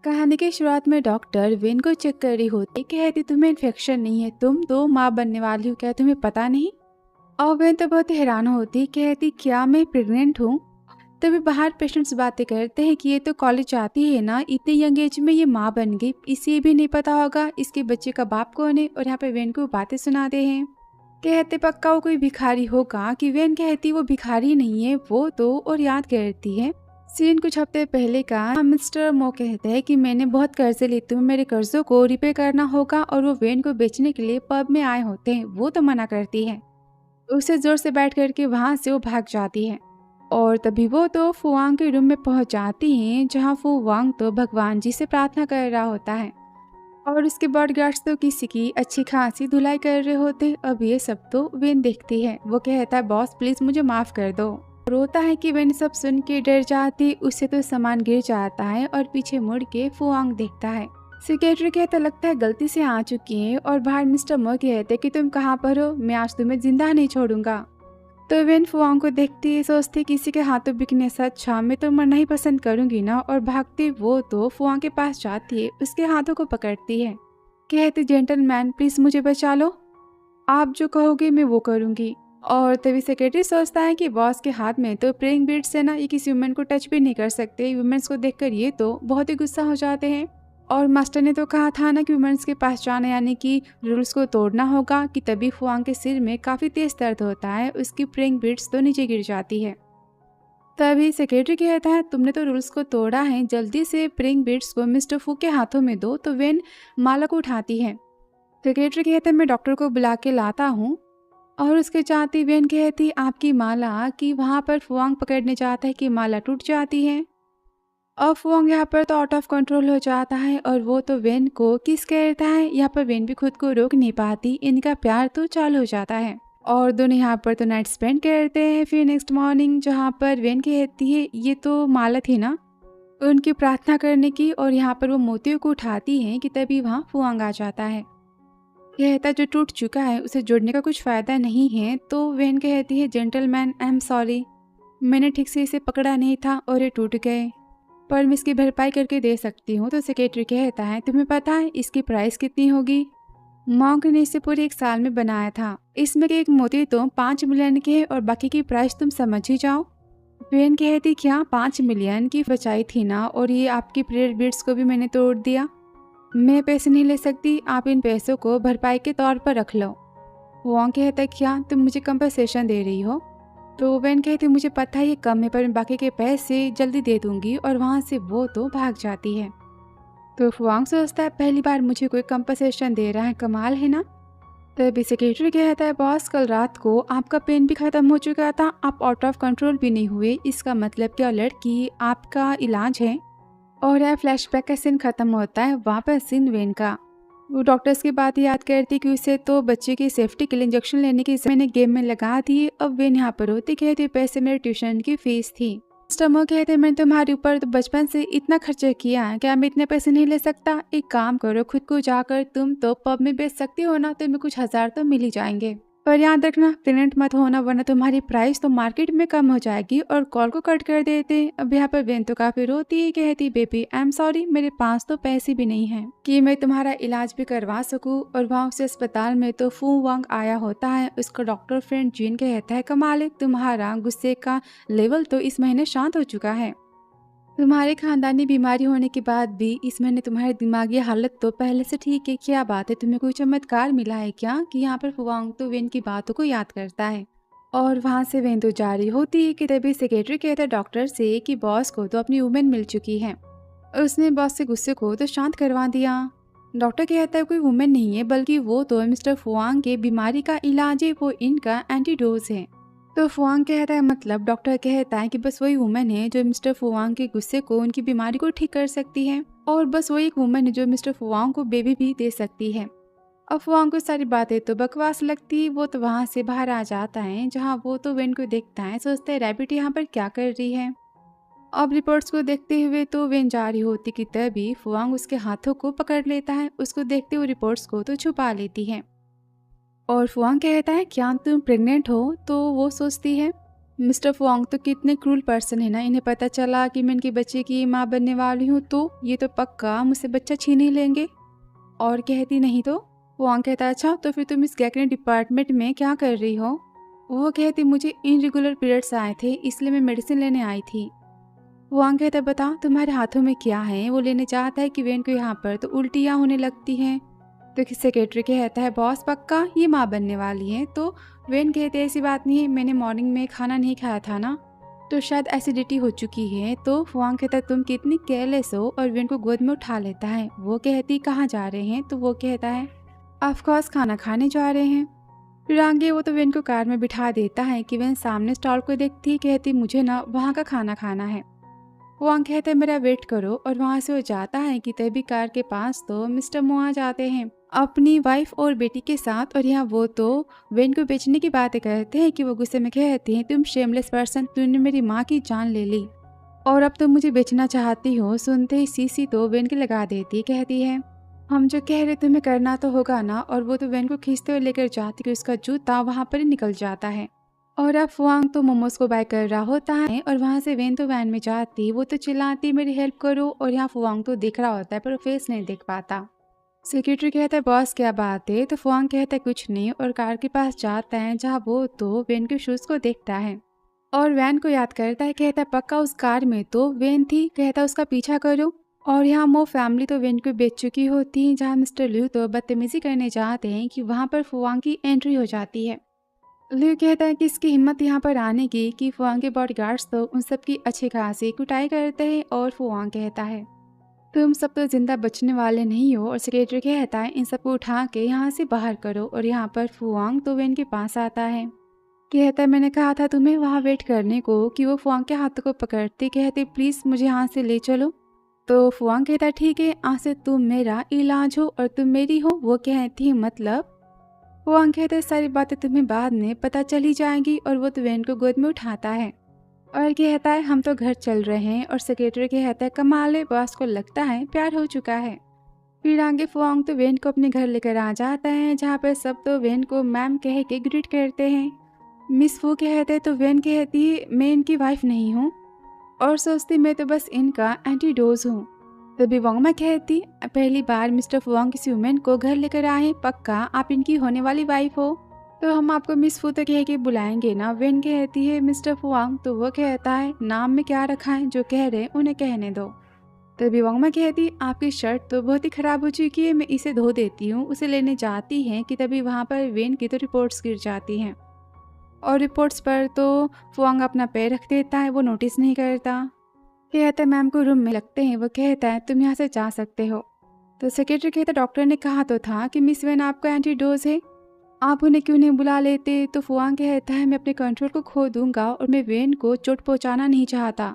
कहानी की शुरुआत में डॉक्टर वेन को चेक कर रही होती, कहती तुम्हें इन्फेक्शन नहीं है, तुम तो माँ बनने वाली हो, क्या तुम्हें पता नहीं। और वेन तो बहुत हैरान होती, कहती क्या मैं प्रेग्नेंट हूँ। तभी बाहर पेशेंट्स बातें करते हैं कि ये तो कॉलेज आती है ना, इतने यंग एज में ये माँ बन गई, इसे भी नहीं पता होगा इसके बच्चे का बाप कौन है। और यहाँ पे वेन को बातें सुनाते हैं, कहते पक्का वो कोई भिखारी होगा। कि वेन कहती वो भिखारी नहीं है वो तो, और याद करती है सीन कुछ हफ्ते पहले का। मिस्टर मो कहते हैं कि मैंने बहुत कर्जे लिए, तुम्हें मेरे कर्जों को रिपे करना होगा। और वो वेन को बेचने के लिए पब में आए होते हैं, वो तो मना करती है। उसे जोर से बैठ करके वहां से वो भाग जाती है। और तभी वो तो फुआंग के रूम में पहुंच जाती हैं, जहां फुआंग तो भगवान जी से प्रार्थना कर रहा होता है। और उसके बॉडीगार्ड्स तो किसी की अच्छी खासी धुलाई कर रहे होते। अब ये सब तो वेन देखती है। वो कहता है बॉस प्लीज मुझे माफ कर दो। रोता है कि वेन सब सुन के डर जाती, उससे तो सामान गिर जाता है और पीछे मुड़ के फुआंग देखता है। सेक्रेटरी कहता लगता है गलती से आ चुकी है। और बाहर मिस्टर मो कहते कि तुम कहाँ पर हो, मैं आज तुम्हें जिंदा नहीं छोड़ूंगा। तो वेन फुआंग को देखती है, सोचती किसी के हाथों बिकने से अच्छा मैं तो मरना ही पसंद करूंगी ना। और भागती वो तो फुआंग के पास जाती है, उसके हाथों को पकड़ती है, कहती जेंटलमैन प्लीज मुझे बचा लो, आप जो कहोगे मैं वो करूंगी। और तभी सेक्रेटरी सोचता है कि बॉस के हाथ में तो प्रेइंग बीड्स है ना, ये किसी वुमेन को टच भी नहीं कर सकते। वुमेन्स को देखकर ये तो बहुत ही गुस्सा हो जाते हैं। और मास्टर ने तो कहा था ना कि वुमेन्स के पास जाना यानी कि रूल्स को तोड़ना होगा। कि तभी फुआंग के सिर में काफी तेज दर्द होता है, उसकी प्रेइंग बीड्स तो नीचे गिर जाती है। तभी सेक्रेटरी कहता है तुमने तो रूल्स को तोड़ा है, जल्दी से प्रेइंग बीड्स को मिस्टर फू के हाथों में दो। तो वेन माला को उठाती है। सेक्रेटरी कहते हैं मैं डॉक्टर को बुला के लाता हूँ। और उसके जाती वेन कहती आपकी माला। कि वहाँ पर फुआंग पकड़ने जाता है कि माला टूट जाती है। और फुआंग यहाँ पर तो आउट ऑफ कंट्रोल हो जाता है और वो तो वेन को किस कहता है। यहाँ पर वेन भी खुद को रोक नहीं पाती, इनका प्यार तो चालू हो जाता है। और दोनों यहाँ पर तो नाइट स्पेंड करते हैं। फिर नेक्स्ट मॉर्निंग जहाँ पर वेन कहती है ये तो माला थी ना, उनकी प्रार्थना करने की। और यहाँ पर वो मोतियों को उठाती है कि तभी वहाँ फुआंग आ जाता है। कहता जो टूट चुका है उसे जोड़ने का कुछ फायदा नहीं है। तो वेन कहती है जेंटलमैन आई एम सॉरी, मैंने ठीक से इसे पकड़ा नहीं था और ये टूट गए, पर मैं इसकी भरपाई करके दे सकती हूँ। तो सेक्रेटरी कहता है तुम्हें पता है इसकी प्राइस कितनी होगी। मॉन्क ने इसे पूरे 1 साल में बनाया था, इसमें के एक मोती तो 5 मिलियन के है और बाकी की प्राइस तुम समझ ही जाओ। वेन कहती क्या 5 मिलियन की बचाई थी ना, और ये आपकी प्रेयर बीड्स को भी मैंने तोड़ दिया, मैं पैसे नहीं ले सकती, आप इन पैसों को भरपाई के तौर पर रख लो। वॉन्ग कहता क्या तुम मुझे कंपनसेशन दे रही हो। तो वेन कहती मुझे पता है ये कम है, पर मैं बाकी के पैसे जल्दी दे दूंगी। और वहाँ से वो तो भाग जाती है। तो फुआंग सोचता है पहली बार मुझे कोई कंपनसेशन दे रहा है, कमाल है ना। तभी सेक्रेटरी कहता है बॉस कल रात को आपका पेन भी खत्म हो चुका था, आप आउट ऑफ कंट्रोल भी नहीं हुए, इसका मतलब क्या लड़की आपका इलाज है। और यह फ्लैशबैक का सीन खत्म होता है, वहाँ पर सीन वेन का। वो डॉक्टर्स की बात याद करती कि उसे तो बच्चे की सेफ्टी के लिए इंजेक्शन लेने की मैंने गेम में लगा दी। अब वेन यहाँ पर होती कहती पैसे मेरे ट्यूशन की फीस थी। स्टमो कहते मैंने तुम्हारे ऊपर तो बचपन से इतना खर्चा किया है, क्या मैं इतने पैसे नहीं ले सकता। एक काम करो खुद को जाकर तुम तो पब में बेच सकती हो ना, तुम्हें कुछ 1000 तो मिल ही जाएंगे, पर याद रखना प्रेग्नेंट मत होना, वरना तुम्हारी प्राइस तो मार्केट में कम हो जाएगी। और कॉल को कट कर देते। अब यहाँ पर वेन तो काफी रोती है, कहती बेबी आई एम सॉरी, मेरे पास तो पैसे भी नहीं है कि मैं तुम्हारा इलाज भी करवा सकूं। और वहाँ उसे अस्पताल में तो फू वांग आया होता है, उसका डॉक्टर फ्रेंड जीन कहता है कमाल है, तुम्हारा गुस्से का लेवल तो इस महीने शांत हो चुका है, तुम्हारे खानदानी बीमारी होने के बाद भी इस महीने तुम्हारी दिमागी हालत तो पहले से ठीक है, क्या बात है, तुम्हें कोई चमत्कार मिला है क्या। कि यहाँ पर फुआंग तो वेन की बातों को याद करता है। और वहाँ से वेन तो जारी होती है कि तभी सेक्रेटरी कहता है डॉक्टर से कि बॉस को तो अपनी वुमेन मिल चुकी है, उसने बॉस से गुस्से को तो शांत करवा दिया। डॉक्टर कहता है कोई वुमेन नहीं है, बल्कि वो तो मिस्टर फुआंग के बीमारी का इलाज है, वो इनका एंटीडोज है। तो फुआंग कहता है मतलब डॉक्टर कहता है कि बस वही वुमेन है जो मिस्टर फुआंग के गुस्से को, उनकी बीमारी को ठीक कर सकती है। और बस वही एक वुमेन है जो मिस्टर फुआंग को बेबी भी दे सकती है। अब फुआंग को सारी बातें तो बकवास लगती, वो तो वहाँ से बाहर आ जाता है, जहाँ वो तो वेन को देखता है, सोचता है रैबिट यहाँ पर क्या कर रही है। अब रिपोर्ट्स को देखते हुए तो वेन जा रही होती कि तभी फुआंग उसके हाथों को पकड़ लेता है, उसको देखते हुए रिपोर्ट्स को तो छुपा लेती है। और फुआंग कहता है क्या तुम प्रेग्नेंट हो। तो वो सोचती है मिस्टर फुआंग तो कितने क्रूल पर्सन है ना, इन्हें पता चला कि मैं इनके बच्चे की माँ बनने वाली हूँ तो ये तो पक्का मुझसे बच्चा छीन ही लेंगे। और कहती नहीं तो। फुआंग कहता अच्छा तो फिर तुम इस गैकने डिपार्टमेंट में क्या कर रही हो। वो कहती मुझे इनरेगुलर पीरियड्स आए थे इसलिए मैं मेडिसिन लेने आई थी। फुआंग कहता बता तुम्हारे हाथों में क्या है। वो लेने चाहता है कि वेन को यहाँ पर तो उल्टियाँ होने लगती हैं। तो सेक्रेटरी कहता है बॉस पक्का ये माँ बनने वाली है। तो वेन कहते ऐसी बात नहीं है, मैंने मॉर्निंग में खाना नहीं खाया था ना तो शायद एसिडिटी हो चुकी है। तो फुआंग कहता तुम कितनी केयरलेस हो और वेन को गोद में उठा लेता है। वो कहती कहाँ जा रहे हैं। तो वो कहता है ऑफकोर्स खाना खाने जा रहे हैं। फिर आगे वो तो वेन को कार में बिठा देता है कि वेन सामने स्टॉल को देखती कहती मुझे ना वहाँ का खाना खाना है। फुआंग कहते मेरा वेट करो और वहाँ से वो जाता है कि तभी कार के पास तो मिस्टर मो आ जाते हैं अपनी वाइफ और बेटी के साथ। और यहाँ वो तो वेन को बेचने की बातें कहते हैं कि वो गुस्से में कहते हैं तुम शेमलेस पर्सन, तुमने मेरी माँ की जान ले ली और अब तुम मुझे बेचना चाहती हो। सुनते ही सीसी तो वेन के लगा देती कहती है हम जो कह रहे तुम्हें करना तो होगा ना। और वो तो वेन को खींचते हुए लेकर जाती कि उसका जूता वहाँ पर ही निकल जाता है। और अब फुआंग तो मोमोज को बाय कर रहा होता है और वहाँ से वेन तो वैन में जाती वो तो चिल्लाती मेरी हेल्प करो। और यहाँ फुआंग तो देख रहा होता है पर फेस नहीं देख पाता। सेक्रेटरी कहता है बॉस क्या बात है। तो फुआंग कहता है कुछ नहीं और कार के पास जाता है जहाँ वो तो वेन के शूज को देखता है और वैन को याद करता है। कहता है पक्का उस कार में तो वेन थी। कहता है उसका पीछा करो। और यहाँ वो फैमिली तो वेन को बेच चुकी होती है जहाँ मिस्टर ल्यू तो बदतमीजी करने जाते हैं कि वहाँ पर फुआंग की एंट्री हो जाती है। ल्यू कहता है कि इसकी हिम्मत यहाँ पर आने की कि फुआंग के बॉडीगार्ड्स तो उन सब की अच्छी खासी कुटाई करते हैं। और फुआंग कहता है तुम सब तो जिंदा बचने वाले नहीं हो। और सेक्रेटरी कहता है इन सबको उठा के यहाँ से बाहर करो। और यहाँ पर फुआंग तो वेन के पास आता है। कहता है मैंने कहा था तुम्हें वहाँ वेट करने को। कि वो फुआंग के हाथों को पकड़ते कहते प्लीज़ मुझे यहाँ से ले चलो। तो फुआंग कहता है ठीक है आज से तुम मेरा इलाज हो और तुम मेरी हो। वो कहती है मतलब। फुआंग कहते सारी बातें तुम्हें बाद में पता चली जाएंगी। और वो तो वेन को गोद में उठाता है और कहता है हम तो घर चल रहे हैं। और सेक्रेटरी कहता है कमाल है बॉस को लगता है प्यार हो चुका है। फिर आगे फुआंग तो वेन को अपने घर लेकर आ जाता है जहाँ पर सब तो वेन को मैम कह के ग्रीट करते हैं। मिस फू कहते तो वेन कहती है मैं इनकी वाइफ नहीं हूँ और सोचती मैं तो बस इनका एंटीडोज हूँ। तभी वोंगमा कहती पहली बार मिस्टर फुआंग किसी वुमेन को घर लेकर आए, पक्का आप इनकी होने वाली वाइफ हो तो हम आपको मिस फू तो कह के बुलाएंगे ना। वेन कहती है मिस्टर फुआंग। तो वो कहता है नाम में क्या रखा है, जो कह रहे उन्हें कहने दो। तभी वोंगमा कहती आपकी शर्ट तो बहुत ही खराब हो चुकी है, मैं इसे धो देती हूँ। उसे लेने जाती हैं कि तभी वहाँ पर वेन की तो रिपोर्ट्स गिर जाती हैं और रिपोर्ट्स पर तो फुआंग अपना पैर रख देता है, वो नोटिस नहीं करता। कहता है मैम को रूम में लगते हैं। वो कहता है तुम यहाँ से जा सकते हो। तो सेक्रेटरी कहता डॉक्टर ने कहा तो था कि मिस वेन आपका एंटीडोज है, आप उन्हें क्यों नहीं बुला लेते। तो फुआंग कहता है मैं अपने कंट्रोल को खो दूंगा और मैं वेन को चोट पहुँचाना नहीं चाहता।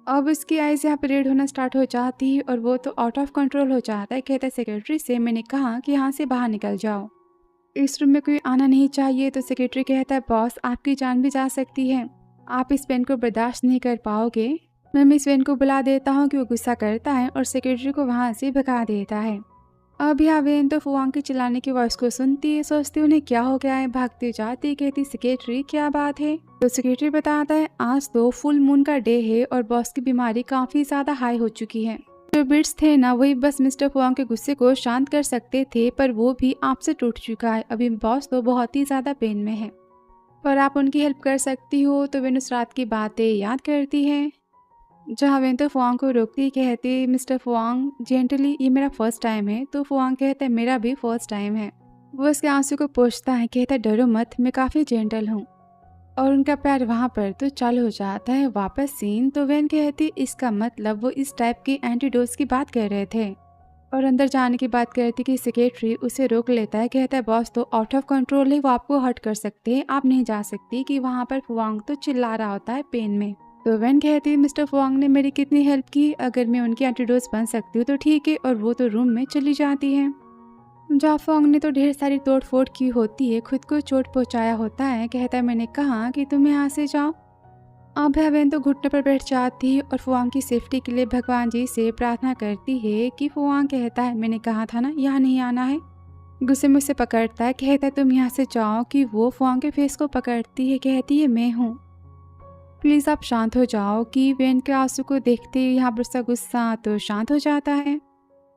अब उसकी आइज़ यहाँ पर रेड होना स्टार्ट हो जाती है और वो तो आउट ऑफ कंट्रोल हो जाता है। कहता है सेक्रेटरी से मैंने कहा कि यहाँ से बाहर निकल जाओ, इस रूम में कोई आना नहीं चाहिए। तो सेक्रेटरी कहता है बॉस आपकी जान भी जा सकती है, आप इस पेन को बर्दाश्त नहीं कर पाओगे। मैं मिस वेन को बुला देता हूँ कि वो गुस्सा करता है और सेक्रेटरी को वहाँ से भगा देता है। अब यहाँ वेन तो फुआंग के चिल्लाने की वॉइस को सुनती है, सोचती उन्हें क्या हो गया है, भागती जाती कहती सेक्रेटरी क्या बात है। तो सेक्रेटरी बताता है आज तो फुल मून का डे है और बॉस की बीमारी काफ़ी ज़्यादा हाई हो चुकी है। जो बिट्स थे ना वही बस मिस्टर फुआंग के गुस्से को शांत कर सकते थे पर वो भी आपसे टूट चुका है। अभी बॉस तो बहुत ही ज़्यादा पेन में है और आप उनकी हेल्प कर सकती हो। तो वेन उस रात की बातें याद करती है जहाँ वेन तो फुआंग को रोकती कहती मिस्टर फुआंग जेंटली ये मेरा फर्स्ट टाइम है। तो फुआंग कहता है मेरा भी फर्स्ट टाइम है। वो उसके आंसू को पोंछता है, कहता है डरो मत मैं काफ़ी जेंटल हूँ। और उनका प्यार वहाँ पर तो चालू हो जाता है वापस सीन। तो वेन कहती इसका मतलब वो इस टाइप की एंटीडोज की बात कर रहे थे और अंदर जाने की बात करती कि सेक्रेटरी उसे रोक लेता है। कहता है बॉस तो आउट ऑफ कंट्रोल है, वो आपको हर्ट कर सकते हैं, आप नहीं जा सकती। कि वहाँ पर फुआंग तो चिल्ला रहा होता है पेन में। तो वेन कहती है मिस्टर फुआंग ने मेरी कितनी हेल्प की, अगर मैं उनकी एंटीडोज बन सकती हूँ तो ठीक है। और वो तो रूम में चली जाती है जहाँ फुआंग ने तो ढेर सारी तोड़ फोड़ की होती है, खुद को चोट पहुँचाया होता है। कहता है मैंने कहा कि तुम यहाँ से जाओ। अब वेन तो घुटने पर बैठ जाती है और फुआंग की सेफ्टी के लिए भगवान जी से प्रार्थना करती है। कि फुआंग कहता है मैंने कहा था ना यहाँ नहीं आना है। गुस्से में उसे पकड़ता है, कहता है तुम यहाँ से जाओ। कि वो फुआंग के फेस को पकड़ती है, कहती है मैं हूँ। प्लीज़ आप शांत हो जाओ। कि वेन के आंसू को देखते ही यहाँ पर उसका गुस्सा तो शांत हो जाता है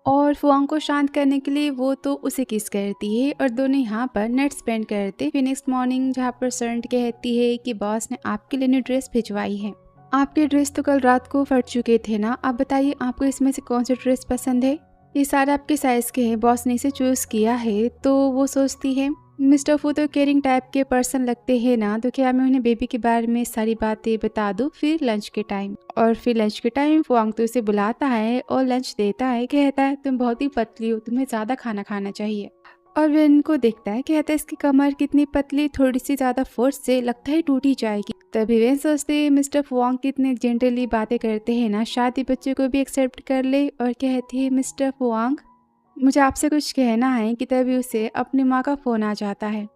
और फुआंग को शांत करने के लिए वो तो उसे किस करती है और दोनों यहाँ पर नाइट स्पेंड करते। फिर नेक्स्ट मॉर्निंग जहाँ पर सर्वेंट कहती है कि बॉस ने आपके लिए न्यू ड्रेस भिजवाई है। आपके ड्रेस तो कल रात को फट चुके थे ना, अब बताइए आपको इसमें से कौन सा ड्रेस पसंद है। ये सारे आपके साइज़ के हैं, बॉस ने इसे चूज़ किया है। तो वो सोचती है मिस्टर फू तो केयरिंग टाइप के पर्सन लगते हैं ना, तो क्या मैं उन्हें बेबी के बारे में सारी बातें बता दूं फिर लंच के टाइम। और फिर लंच के टाइम फुआंग तो उसे बुलाता है और लंच देता है। कहता है तुम बहुत ही पतली हो, तुम्हें ज़्यादा खाना खाना चाहिए। और वे इनको देखता है, कहता है इसकी कमर कितनी पतली, थोड़ी सी ज़्यादा फोर्स से लगता है टूट ही जाएगी। तभी वे सोचते मिस्टर फुआंग कितने जेंटली बातें करते हैं ना, शादी बच्चे को भी एक्सेप्ट कर ले। और कहती है मिस्टर फुआंग मुझे आपसे कुछ कहना है। कि तभी उसे अपनी माँ का फ़ोन आ जाता है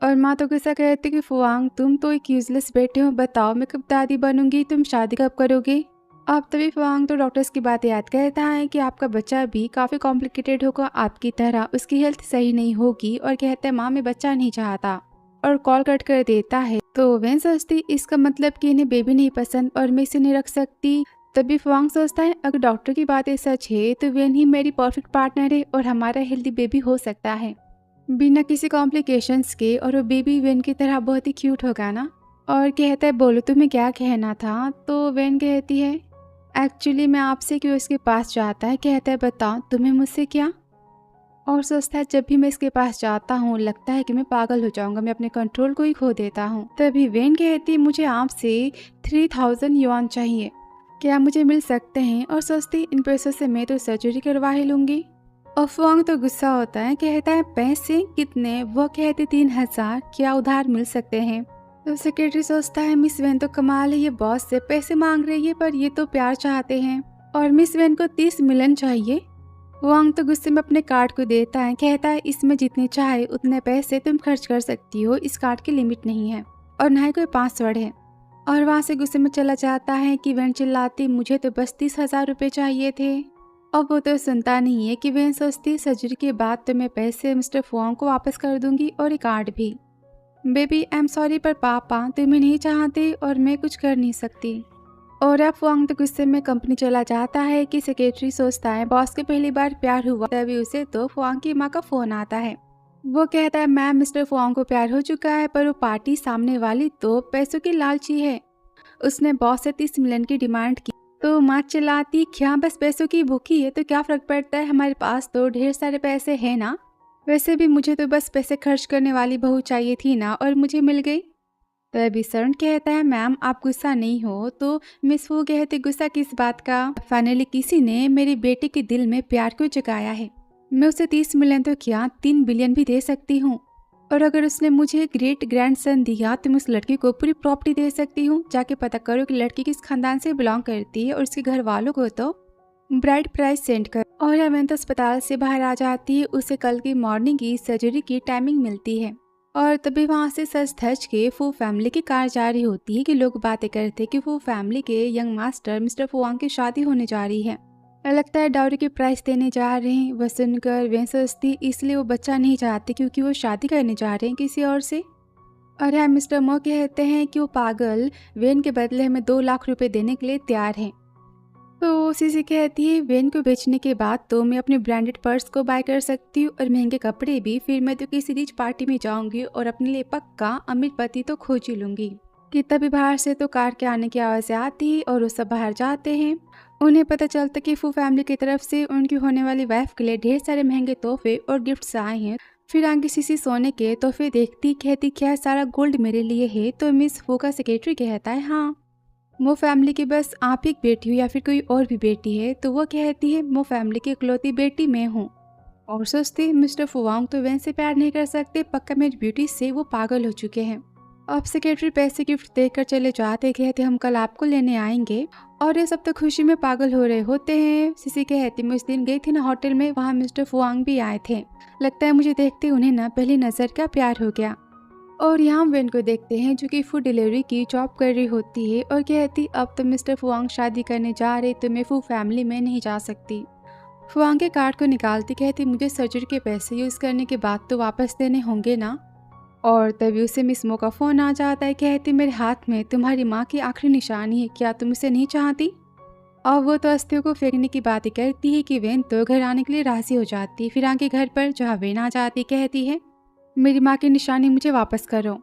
और माँ तो गुस्सा कहती कि फुआंग तुम तो एक यूजलेस बेटे हो, बताओ मैं कब दादी बनूंगी, तुम शादी कब करोगे। अब तभी फुआंग तो डॉक्टर्स की बातें याद करता है कि आपका बच्चा भी काफ़ी कॉम्प्लिकेटेड होगा आपकी तरह, उसकी हेल्थ सही नहीं होगी। और कहता है माँ मैं बच्चा नहीं चाहता और कॉल कट कर देता है। तो वह सोचती इसका मतलब कि इन्हें बेबी नहीं पसंद और मैं इसे नहीं रख सकती। तभी फुआंग सोचता है अगर डॉक्टर की बातें सच है तो वेन ही मेरी परफेक्ट पार्टनर है और हमारा हेल्दी बेबी हो सकता है बिना किसी कॉम्प्लिकेशंस के। और वो बेबी वेन की तरह बहुत ही क्यूट होगा ना। और कहता है बोलो तुम्हें क्या कहना था। तो वेन कहती है एक्चुअली मैं आपसे क्यों इसके पास जाता है। कहता है बताओ तुम्हें मुझसे क्या। और सोचता है जब भी मैं इसके पास जाता हूँ लगता है कि मैं पागल हो जाऊंगा, मैं अपने कंट्रोल को ही खो देता हूँ। तभी वेन कहती है मुझे आपसे 3000 युआन चाहिए, क्या मुझे मिल सकते हैं। और सोचती इन पैसों से मैं तो सर्जरी करवा ही लूंगी। और फुआंग तो गुस्सा होता है, कहता है पैसे कितने। वो कहते 3000, क्या उधार मिल सकते हैं। तो सेक्रेटरी सोचता है मिस वेन तो कमाल है, ये बॉस से पैसे मांग रही है पर ये तो प्यार चाहते हैं और मिस वेन को 30 मिलियन चाहिए। फुआंग तो गुस्से में अपने कार्ड को देता है, कहता है इसमें जितने चाहे उतने पैसे तुम खर्च कर सकती हो, इस कार्ड की लिमिट नहीं है और ना ही कोई पासवर्ड है। और वहाँ से गुस्से में चला जाता है कि वेन चिल्लाती मुझे तो बस 30,000 रुपये चाहिए थे। और वो तो सुनता नहीं है कि वेन सोचती सर्जरी के बाद तो मैं पैसे मिस्टर फुआंग को वापस कर दूंगी और ये कार्ड भी। बेबी आई एम सॉरी पर पापा तुम्हें नहीं चाहते और मैं कुछ कर नहीं सकती। और अब फुआंग तो गुस्से में कंपनी चला जाता है कि सेक्रेटरी सोचता है बॉस के पहली बार प्यार हुआ। तभी उसे तो फुआंग की माँ का फोन आता है। वो कहता है मैम मिस्टर फुआंग को प्यार हो चुका है पर वो पार्टी सामने वाली तो पैसों की लालची है, उसने बॉस से 30 मिलियन की डिमांड की। तो माँ चिल्लाती क्या बस पैसों की भूखी है, तो क्या फर्क पड़ता है, हमारे पास तो ढेर सारे पैसे हैं ना। वैसे भी मुझे तो बस पैसे खर्च करने वाली बहू चाहिए थी ना और मुझे मिल गई। तभी शरण कहता है मैम आप गुस्सा नहीं हो। तो मिस वो कहती गुस्सा किस बात का, फाइनली किसी ने मेरी बेटी के दिल में प्यार को जगाया है। मैं उसे 30 मिलियन तो क्या 3 बिलियन भी दे सकती हूँ और अगर उसने मुझे ग्रेट ग्रैंड सन दिया तो मैं उस लड़की को पूरी प्रॉपर्टी दे सकती हूँ। जाके पता करो कि लड़की किस खानदान से बिलोंग करती है और उसके घर वालों को तो ब्राइड प्राइस सेंड कर। और अवन तो अस्पताल से बाहर आ जाती है, उसे कल की मॉर्निंग की सर्जरी की टाइमिंग मिलती है। और तभी वहाँ से सच धज के फू फैमिली की कार जा रही होती है कि लोग बातें करते कि फू फैमिली के यंग मास्टर मिस्टर फुआंग की शादी होने जा रही है। लगता है डाउरी की प्राइस देने जा रहे हैं। वह सुनकर वे सोचती इसलिए वो बच्चा नहीं चाहते क्योंकि वो शादी करने जा रहे हैं किसी और से। और यहाँ मिस्टर मो कहते हैं कि वो पागल वेन के बदले हमें 2 लाख रुपए देने के लिए तैयार हैं। तो सीसी कहती है वेन को बेचने के बाद तो मैं अपने ब्रांडेड पर्स को बाय कर सकती हूँ और महंगे कपड़े भी, फिर मैं तो किसी रिच पार्टी में जाऊंगी और अपने लिए पक्का अमीर पति तो खोज ही लूंगी। कि तभी बाहर से तो कार के आने की आवाज़ें आती है और वो सब बाहर जाते हैं। उन्हें पता चलता कि फू फैमिली की तरफ से उनकी होने वाली वाइफ के लिए ढेर सारे महंगे तोहफे और गिफ्ट्स आए हैं। फिर आगे सीसी सोने के तोहफे देखती कहती क्या सारा गोल्ड मेरे लिए है। तो मिस फू का सेक्रेटरी कहता है हाँ मो फैमिली की बस आप ही बेटी हो या फिर कोई और भी बेटी है। तो वो कहती है मो फैमिली की इकलौती बेटी मैं हूँ। और सोचती मिस्टर फुआंग तो वैसे प्यार नहीं कर सकते, पक्का मेरी ब्यूटी से वो पागल हो चुके हैं। अब सेक्रेटरी पैसे गिफ्ट देकर चले जाते, कहते हम कल आपको लेने आएंगे। और ये सब तो खुशी में पागल हो रहे होते हैं। सीसी कहती मैं उस दिन गई थी ना होटल में, वहाँ मिस्टर फुआंग भी आए थे, लगता है मुझे देखते उन्हें ना पहली नज़र का प्यार हो गया। और यहाँ वेन को देखते हैं जो कि फूड डिलीवरी की जॉब कर रही होती है और कहती अब तो मिस्टर फुआंग शादी करने जा रहे तो मैं फू फैमिली में नहीं जा सकती। फुआंग के कार्ड को निकालती कहती मुझे सर्जरी के पैसे यूज़ करने के बाद तो वापस देने होंगे ना। और तभी उसे मिस मो का फ़ोन आ जाता है। कहती मेरे हाथ में तुम्हारी माँ की आखिरी निशानी है, क्या तुम इसे नहीं चाहती? और वो तो अस्थियों को फेंकने की बातें करती है कि वेन तो घर आने के लिए राज़ी हो जाती है। फिर आगे घर पर जहाँ वेन आ जाती कहती है मेरी माँ की निशानी मुझे वापस करो।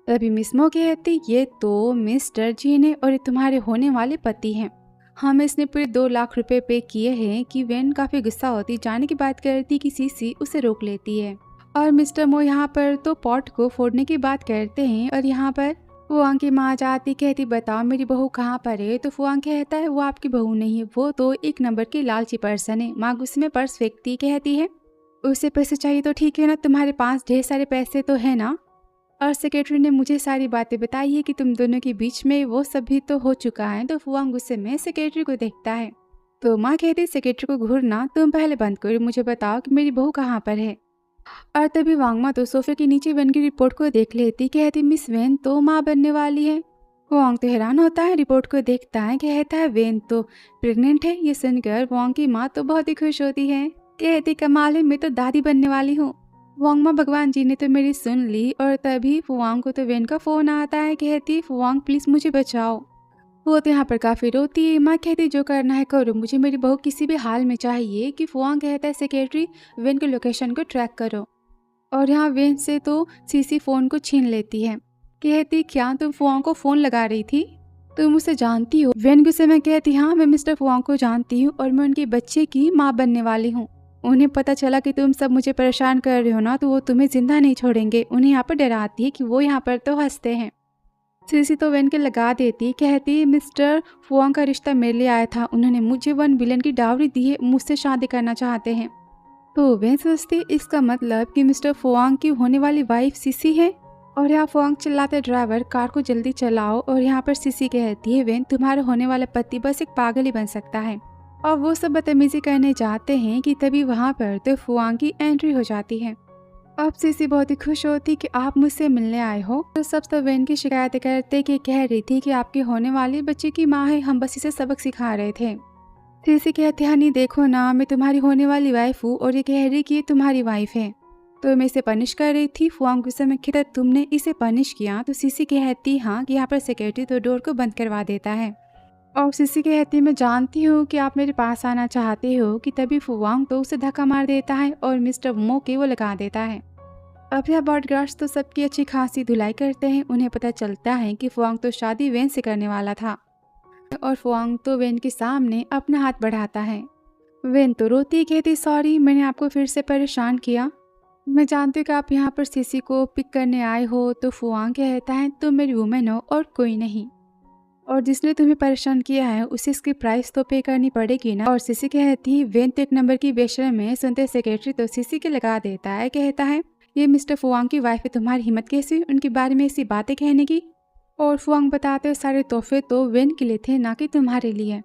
तभी मिस मो कहती ये तो मिस्टर जीन है और ये तुम्हारे होने वाले पति हैं। हमें इसने पूरे 2 लाख रुपए पे किए हैं। कि वेन काफ़ी गुस्सा होती जाने की बात करती कि सीसी उसे रोक लेती है और मिस्टर मो यहाँ पर तो पॉट को फोड़ने की बात करते हैं। और यहाँ पर फुआंग की माँ जाती कहती बताओ मेरी बहू कहाँ पर है? तो फुआंग कहता है वो आपकी बहू नहीं है, वो तो 1 नंबर की लालची पर्सन है। माँ गुस्से में पर्स फेंकती कहती है उसे पैसे चाहिए तो ठीक है ना, तुम्हारे पास ढेर सारे पैसे तो है ना। और सेक्रेटरी ने मुझे सारी बातें बताई है कि तुम दोनों के बीच में वो सब भी तो हो चुका है। तो फुआंग गुस्से में सेक्रेटरी को देखता है। तो माँ कहती सेक्रेटरी को घूरना तुम पहले बंद करो, मुझे बताओ कि मेरी बहू कहाँ पर है। और तभी वांगमा तो सोफे के नीचे वेन की रिपोर्ट को देख लेती। कहती मिस वेन तो माँ बनने वाली है। वांग तो हैरान होता है, रिपोर्ट को देखता है। कहता है वेन तो प्रेग्नेंट है। ये सुनकर वांग की माँ तो बहुत ही खुश होती है। कहती कमाल है, मैं तो दादी बनने वाली हूँ। वांगमा भगवान जी ने तो मेरी सुन ली। और तभी फुआंग को तो वेन का फ़ोन आता है। कहती फुआंग प्लीज़ मुझे बचाओ। वो तो यहाँ पर काफ़ी रोती है। माँ कहती जो करना है करो, मुझे मेरी बहू किसी भी हाल में चाहिए। कि फुआंग कहता है सेक्रेटरी वेन के लोकेशन को ट्रैक करो। और यहाँ वेन से तो सीसी फ़ोन को छीन लेती है। कहती क्या तुम फुआंग को फ़ोन लगा रही थी? तुम उसे जानती हो? वेन गुस्से में कहती हाँ मैं मिस्टर फुआंग को जानती हूँ और मैं उनके बच्चे की माँ बनने वाली हूँ। उन्हें पता चला कि तुम सब मुझे परेशान कर रहे हो ना, तो वो तुम्हें जिंदा नहीं छोड़ेंगे। उन्हें यहाँ पर डराती है कि वो यहाँ पर तो हंसते हैं। सीसी तो वेन के लगा देती। कहती मिस्टर फुआंग का रिश्ता मेरे लिए आया था, उन्होंने मुझे 1 बिलियन की डावरी दी है, मुझसे शादी करना चाहते हैं। तो वेन सोचती इसका मतलब कि मिस्टर फुआंग की होने वाली वाइफ सीसी है। और यहाँ फुआंग चिल्लाते ड्राइवर कार को जल्दी चलाओ। और यहाँ पर सीसी कहती है वेन तुम्हारा होने वाला पति बस एक पागल ही बन सकता है। और वो सब बदतमीजी करने जाते हैं कि तभी वहाँ पर तो फुआंग की एंट्री हो जाती है। अब सीसी बहुत ही खुश होती कि आप मुझसे मिलने आए हो। तो सब तो वेन की शिकायतें करते कि कह रही थी कि आपके होने वाले बच्चे की माँ है, हम बस इसे सबक सिखा रहे थे। सीसी कहती हनी देखो ना, मैं तुम्हारी होने वाली वाइफ हूँ और ये कह रही कि ये तुम्हारी वाइफ है, तो मैं इसे पनिश कर रही थी। फुआंग गुस्से में कहता तुमने इसे पनिश किया? तो सीसी कहती हाँ कि यहाँ पर सेक्रेटरी तो डोर को बंद करवा देता है। और सीसी कहती मैं जानती हूँ कि आप मेरे पास आना चाहते हो। कि तभी फुआंग तो उसे धक्का मार देता है और मिस्टर मो के वो लगा देता है। अब यह बॉडगार्ड्स तो सबकी अच्छी खासी धुलाई करते हैं। उन्हें पता चलता है कि फुआंग तो शादी वेन से करने वाला था। और फुआंग तो वेन के सामने अपना हाथ बढ़ाता है। वेन तो रोती कहती सॉरी मैंने आपको फिर से परेशान किया, मैं जानती हूँ कि आप यहाँ पर सीसी को पिक करने आए हो। तो फुआंग कहता है तुम मेरी वुमेन हो और कोई नहीं, और जिसने तुम्हें परेशान किया है उसे इसकी प्राइस तो पे करनी पड़ेगी ना। और सीसी कहती है वेन तो 1 नंबर की बेशरम है। सुनते सेक्रेटरी तो सीसी के लगा देता है। कहता है ये मिस्टर फुआंग की वाइफ है, तुम्हारी हिम्मत कैसी हुई उनके बारे में ऐसी बातें कहने की। और फुआंग बताते सारे तोहफे तो वेन के लिए थे ना कि तुम्हारे लिए,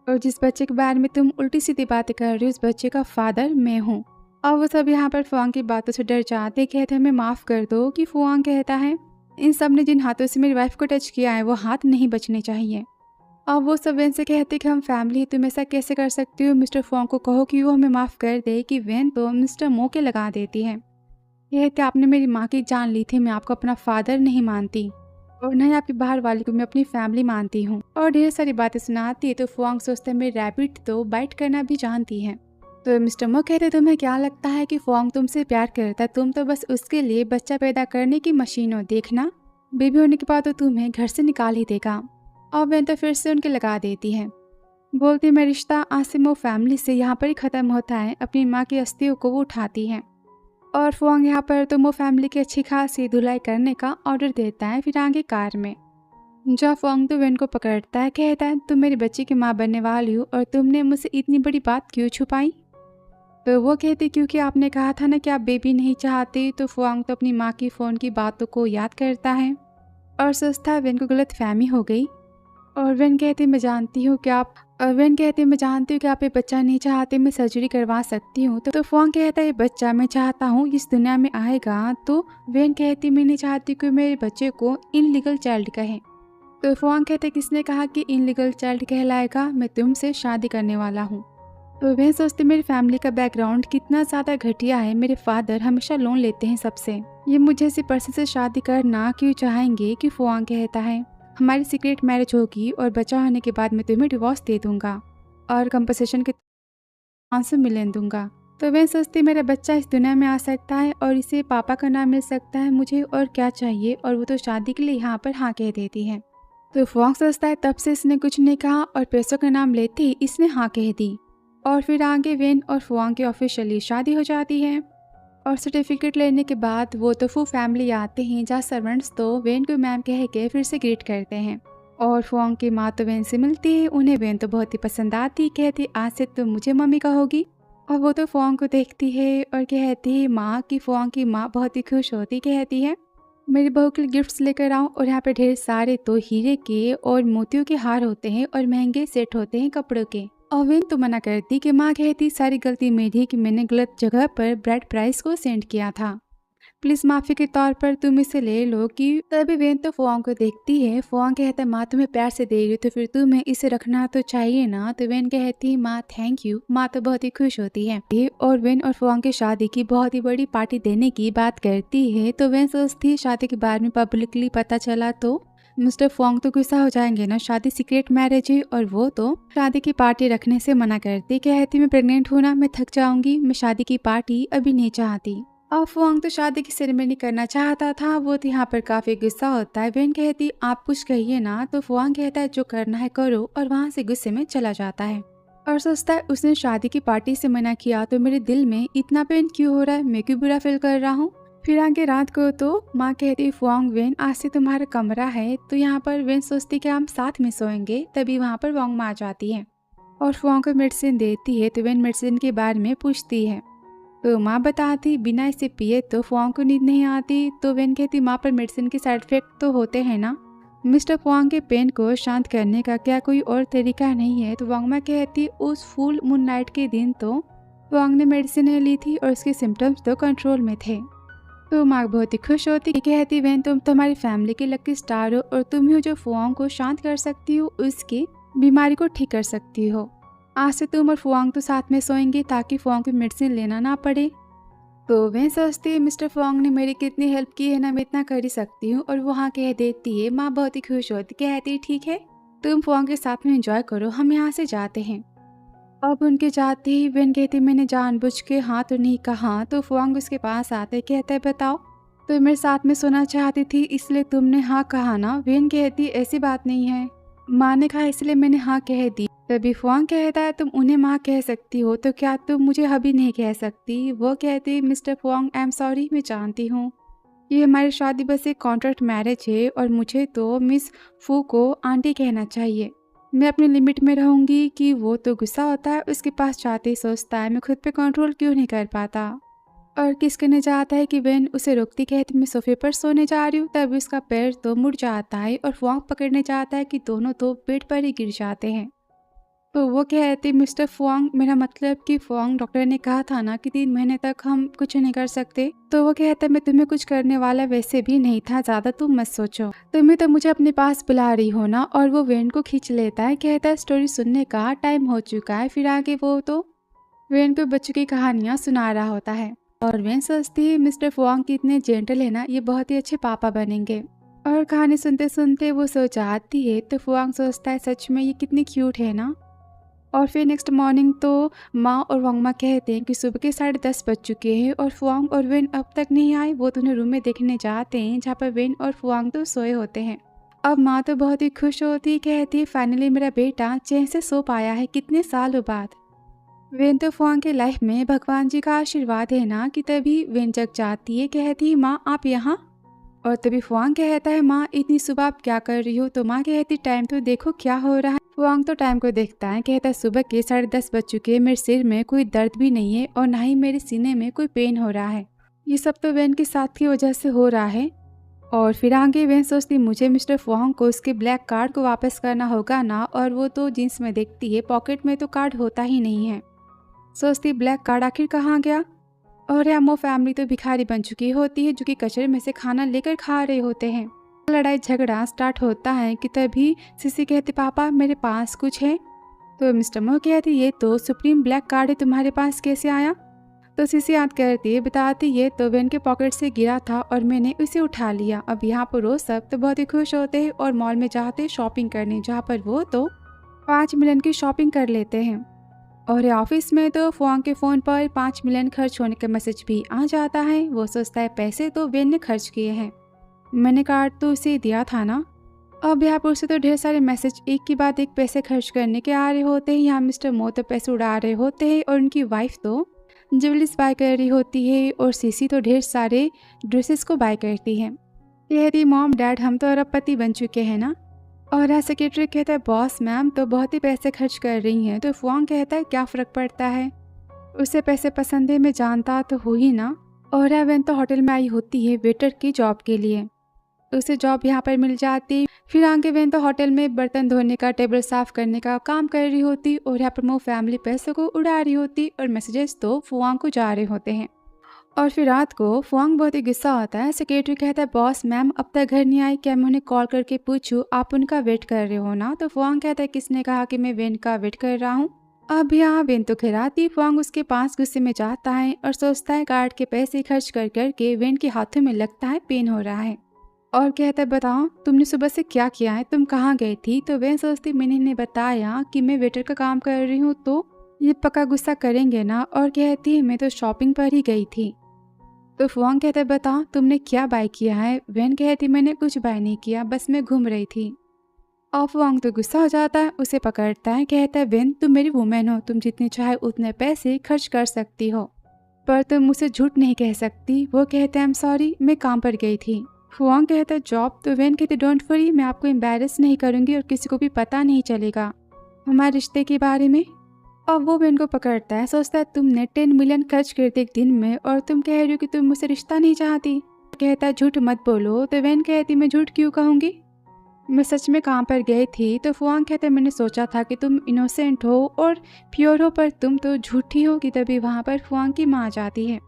और जिस बच्चे के बारे में तुम उल्टी सीधी बातें कर रही हो उस बच्चे का फादर मैं हूँ। और वो सब यहाँ पर फुआंग की बातों से डर जाते, कहते हमें माफ़ कर दो। कि फुआंग कहता है इन सब ने जिन हाथों से मेरी वाइफ को टच किया है वो हाथ नहीं बचने चाहिए। और वो सब वेन से कहते कि हम फैमिली है, तुम ऐसा कैसे कर सकती हो? मिस्टर फुआंग को कहो कि वो हमें माफ़ कर दे। कि वेन तो मिस्टर मो के लगा देती है। कहते आपने मेरी माँ की जान ली थी, मैं आपको अपना फादर नहीं मानती और न ही आपकी बाहर वाली को मैं अपनी फैमिली मानती हूँ। और ढेर सारी बातें सुनाती है। तो फुआंग सोचते हैं मेरी रैबिट तो बाइट करना भी जानती है। तो मिस्टर मो कहते तुम्हें क्या लगता है कि फुआंग तुमसे प्यार करता है? तुम तो बस उसके लिए बच्चा पैदा करने की मशीन हो, देखना बेबी होने के बाद तो तुम्हें घर से निकाल ही देगा। और वेन तो फिर से उनके लगा देती है, बोलती मैं रिश्ता आसिमो फैमिली से यहाँ पर ही ख़त्म होता है। अपनी माँ की अस्थियों को वो उठाती है। और फुआंग यहाँ पर तो मो फैमिली की अच्छी खासी धुलाई करने का ऑर्डर देता है। फिर आगे कार में जहाँ फुआंग तो वेन को पकड़ता है। कहता है तुम मेरे बच्चे की माँ बनने वाली हो और तुमने मुझसे इतनी बड़ी बात क्यों छुपाई? तो वो कहती क्योंकि आपने कहा था ना कि आप बेबी नहीं चाहते। तो फुआंग तो अपनी माँ की फ़ोन की बातों को याद करता है और सोचता वेन को गलत फहमी हो गई। और वेन कहती मैं जानती हूँ कि आप ये बच्चा नहीं चाहते, मैं सर्जरी करवा सकती हूँ। तो फुआंग कहता है ये बच्चा मैं चाहता हूँ इस दुनिया में आएगा। तो वेन कहती मैं नहीं चाहती कि मेरे बच्चे को इनलीगल चाइल्ड कहें। तो फुआंग कहते किसने कहा कि इनलीगल चाइल्ड कहलाएगा, मैं तुमसे शादी करने वाला हूँ। तो वह सोचती मेरी फैमिली का बैकग्राउंड कितना ज़्यादा घटिया है। मेरे फादर हमेशा लोन लेते हैं सबसे। ये मुझे ऐसी पर्सन से शादी करना क्यों चाहेंगे कि फुआंग कहता है हमारी सीक्रेट मैरिज होगी और बच्चा होने के बाद मैं तुम्हें डिवोर्स दे दूंगा और कंपनसेशन के 500 मिलियन दूंगा। तो वह सोचती मेरा बच्चा इस दुनिया में आ सकता है और इसे पापा का नाम मिल सकता है, मुझे और क्या चाहिए। और वो तो शादी के लिए यहाँ पर हाँ कह देती है। तो फुआंग सोचता है तब से इसने कुछ नहीं कहा और पैसों का नाम लेते ही इसने हाँ कह दी। और फिर आगे वेन और फुआंग की ऑफिशियली शादी हो जाती है। और सर्टिफिकेट लेने के बाद वो तो फू फैमिली आते हैं, जहाँ सर्वेंट्स तो वेन को मैम कह के फिर से ग्रीट करते हैं। और फुआंग की माँ तो वेन से मिलती है, उन्हें वेन तो बहुत ही पसंद आती, कहती आज से तो मुझे मम्मी कहोगी। और वो तो फुआंग को देखती है और कहती है माँ की फुआंग की माँ बहुत ही खुश होती, कहती है मेरी बहू के लिए गिफ्ट्स लेकर आऊँ। और यहाँ पे ढेर सारे तो हीरे के और मोतियों के हार होते हैं और महंगे सेट होते हैं कपड़ों के। और वेन तो मना करती कि माँ कहती सारी गलती मेरी कि मैंने गलत जगह पर ब्राइड प्राइस को सेंड किया था, प्लीज माफी के तौर पर तुम इसे ले लो। कि तभी वेन तो फुआंग को देखती है। फुआंग कहता है माँ तुम्हें प्यार से दे रही हो तो फिर तुम्हें इसे रखना तो चाहिए ना। तो वेन कहती है माँ थैंक यू। माँ तो बहुत ही खुश होती है और वेन और फुआंग की शादी की बहुत ही बड़ी पार्टी देने की बात करती है। तो वेन सोचती है शादी के बारे में पब्लिकली पता चला तो मिस्टर फुआंग तो गुस्सा हो जाएंगे ना, शादी सीक्रेट मैरिज है। और वो तो शादी की पार्टी रखने से मना करती, कहती मैं प्रेग्नेंट हूँ ना, मैं थक जाऊंगी, मैं शादी की पार्टी अभी नहीं चाहती। और फुआंग तो शादी की सेरेमनी करना चाहता था, वो तो यहाँ पर काफी गुस्सा होता है। वेन कहती आप कुछ कहिए ना। तो फुआंग कहता है जो करना है करो और वहाँ से गुस्से में चला जाता है। और सोचता है उसने शादी की पार्टी से मना किया तो मेरे दिल में इतना पेन क्यों हो रहा है, मैं क्यों बुरा फील कर रहा हूँ। फिर आगे रात को तो माँ कहती फुआंग वेन आज से तुम्हारा कमरा है। तो यहाँ पर वेन सोचती कि हम साथ में सोएंगे। तभी वहाँ पर वांग माँ आ जाती है और फुआंग को मेडिसिन देती है। तो वेन मेडिसिन के बारे में पूछती है तो माँ बताती बिना इसे पिए तो फुआंग को नींद नहीं आती। तो वेन कहती माँ पर मेडिसिन के साइड इफेक्ट तो होते हैं ना, मिस्टर फुआंग के पेन को शांत करने का क्या कोई और तरीका नहीं है। तो वांग माँ कहती उस फुल मून नाइट के दिन तो फुआंग ने मेडिसिन ली थी और उसके सिम्टम्स तो कंट्रोल में थे। तो माँ बहुत ही खुश होती, कहती वेन तुम तुम्हारी फैमिली के लकी स्टार हो और तुम ही हो जो फुआंग को शांत कर सकती हो, उसकी बीमारी को ठीक कर सकती हो। आज से तुम और फुआंग तो साथ में सोएंगे ताकि फुआंग को मेडिसिन लेना ना पड़े। तो वह सोचती है मिस्टर फुआंग ने मेरी कितनी हेल्प की है ना, मैं इतना कर ही सकती हूँ। और वहाँ कह देती है। माँ बहुत ही खुश होती, कहती ठीक है तुम फुआंग के साथ में एंजॉय करो, हम यहाँ से जाते हैं। अब उनके जाते ही वेन कहती मैंने जानबूझ के हाँ तो नहीं कहा। तो फुआंग उसके पास आते, कहते बताओ तो मेरे साथ में सोना चाहती थी इसलिए तुमने हाँ कहा ना। वेन कहती ऐसी बात नहीं है, माँ ने कहा इसलिए मैंने हाँ कह दी। तभी फुआंग कहता है तुम उन्हें माँ कह सकती हो तो क्या तुम मुझे हबी नहीं कह सकती। वो कहती मिस्टर फुआंग आई एम सॉरी, मैं जानती हूँ ये हमारी शादी बस एक कॉन्ट्रैक्ट मैरिज है और मुझे तो मिस फू को आंटी कहना चाहिए। मैं अपनी लिमिट में रहूंगी। कि वो तो गुस्सा होता है, उसके पास जाते ही सोचता है मैं खुद पे कंट्रोल क्यों नहीं कर पाता और किस करने जाता है कि वेन उसे रोकती, कहती मैं सोफे पर सोने जा रही हूँ। तभी उसका पैर तो मुड़ जाता है और फुआंग पकड़ने जाता है कि दोनों तो बेड पर ही गिर जाते हैं। तो वो कहती मिस्टर फुआंग मेरा मतलब कि फुआंग डॉक्टर ने कहा था ना कि 3 महीने तक हम कुछ नहीं कर सकते। तो वो कहता मैं तुम्हें कुछ करने वाला वैसे भी नहीं था, ज्यादा तुम मत सोचो, तुम्हें तो मुझे अपने पास बुला रही हो ना। और वो वेन को खींच लेता है, कहता है स्टोरी सुनने का टाइम हो चुका है। फिर आगे वो तो वेन को बच्चों की कहानियां सुना रहा होता है और वेन सोचती है मिस्टर फुआंग कितने जेंटल है ना, ये बहुत ही अच्छे पापा बनेंगे। और कहानी सुनते सुनते वो सो जाती है। तो फुआंग सोचता है सच में ये कितनी क्यूट है ना। और फिर नेक्स्ट मॉर्निंग तो माँ और वांग माँ कहते हैं कि सुबह के 10:30 बज चुके हैं और फुआंग और वेन अब तक नहीं आए। वो दोनों रूम में देखने जाते हैं जहाँ पर वेन और फुआंग तो सोए होते हैं। अब माँ तो बहुत ही खुश होती, कहती है फाइनली मेरा बेटा चैन से सो पाया है कितने सालों बाद। वेन तो फुआंग के लाइफ में भगवान जी का आशीर्वाद है ना। कि तभी वेन जग जाती है, कहती है माँ आप यहाँ। और तभी फुआंग कहता है माँ इतनी सुबह आप क्या कर रही हो। तो माँ कहती टाइम तो देखो क्या हो रहा है। फुआंग तो टाइम को देखता है, कहता है सुबह के 10:30 बज चुके, मेरे सिर में कोई दर्द भी नहीं है और ना ही मेरे सीने में कोई पेन हो रहा है। ये सब तो वेन के साथ की वजह से हो रहा है। और फिर आगे वेन सोचती मुझे मिस्टर फुआंग को उसके ब्लैक कार्ड को वापस करना होगा ना। और वो तो जींस में देखती है पॉकेट में तो कार्ड होता ही नहीं है। सोचती ब्लैक कार्ड आखिर कहाँ गया। और यामो फैमिली तो भिखारी बन चुकी होती है जो कि कचरे में से खाना लेकर खा रहे होते हैं। लड़ाई झगड़ा स्टार्ट होता है कि तभी सिसी कहती पापा मेरे पास कुछ है। तो मिस्टर मो कहती ये तो सुप्रीम ब्लैक कार्ड है, तुम्हारे पास कैसे आया? तो सीसी याद करती बताती ये तो वेन के पॉकेट से गिरा था और मैंने उसे उठा लिया। अब यहाँ पर वो सब तो बहुत ही खुश होते हैं और मॉल में जाते हैं शॉपिंग करने, जहाँ पर वो तो 5 मिलियन की शॉपिंग कर लेते हैं। और ऑफिस में तो फुआंग के फ़ोन पर 5 मिलियन खर्च होने का मैसेज भी आ जाता है। वो सोचता है पैसे तो वेन ने खर्च किए हैं, मैंने कार्ड तो उसे दिया था ना। अब यहाँ पर उसे तो ढेर सारे मैसेज एक के बाद एक पैसे खर्च करने के आ रहे होते हैं। यहाँ मिस्टर मो तो पैसे उड़ा रहे होते हैं और उनकी वाइफ तो ज्वेलरीज बाय कर रही होती है और सीसी तो ढेर सारे ड्रेसेस को बाय करती है। कहती मॉम डैड हम तो अरबपति बन चुके हैं ना। और सेक्रेटरी कहता है बॉस मैम तो बहुत ही पैसे खर्च कर रही हैं। तो फुआंग कहता है क्या फ़र्क पड़ता है, उसे पैसे पसंद है, मैं जानता तो हो ही ना। और वेन तो होटल में आई होती है वेटर की जॉब के लिए, उसे जॉब यहाँ पर मिल जाती। फिर आगे वेन तो होटल में बर्तन धोने का, टेबल साफ करने का काम कर रही होती और यहाँ पर वो फैमिली पैसों को उड़ा रही होती और मैसेजेस तो फुआंग को जा रहे होते हैं। और फिर रात को फुआंग बहुत ही गुस्सा होता है। सेक्रेटरी कहता है बॉस मैम अब तक घर नहीं आई, क्या मैं उन्हें कॉल करके पूछूं आप उनका वेट कर रहे हो ना। तो फुआंग कहता है किसने कहा कि मैं वेन का वेट कर रहा हूँ। अब यहाँ वेन तो खिराती। फुआंग उसके पास गुस्से में जाता है और सोचता है कार्ड के पैसे खर्च कर करके वेन के हाथों में लगता है पेन हो रहा है। और कहता है बताओ तुमने सुबह से क्या किया है, तुम कहाँ गई थी। तो वेन सोचती मैंने इन्हें बताया कि मैं वेटर का काम कर रही हूँ तो ये पक्का गुस्सा करेंगे ना। और कहती है मैं तो शॉपिंग पर ही गई थी। तो फुआंग कहता है बताओ तुमने क्या बाय किया है। वेन कहती मैंने कुछ बाय नहीं किया, बस मैं घूम रही थी। और फुआंग तो गुस्सा हो जाता है, उसे पकड़ता है, कहता है वेन तुम मेरी वुमेन हो, तुम जितने चाहे उतने पैसे खर्च कर सकती हो पर तुम मुझसे झूठ नहीं कह सकती। वो कहते हैं आई एम सॉरी मैं काम पर गई थी। फुआंग कहता है जॉब। तो वेन कहती डोंट वरी मैं आपको एम्बैरेस नहीं करूँगी और किसी को भी पता नहीं चलेगा हमारे रिश्ते के बारे में। अब वो वेन को पकड़ता है, सोचता है तुमने 10 मिलियन खर्च कर दिए एक दिन में और तुम कह रही हो कि तुम मुझसे रिश्ता नहीं चाहती। कहता है झूठ मत बोलो। तो वेन कहती मैं झूठ क्यों कहूँगी, मैं सच में काम पर गई थी। तो फुआंग कहते मैंने सोचा था कि तुम इनोसेंट हो और प्योर हो पर तुम तो झूठी हो। कि तभी वहाँ पर फुआंग की माँ आ जाती है,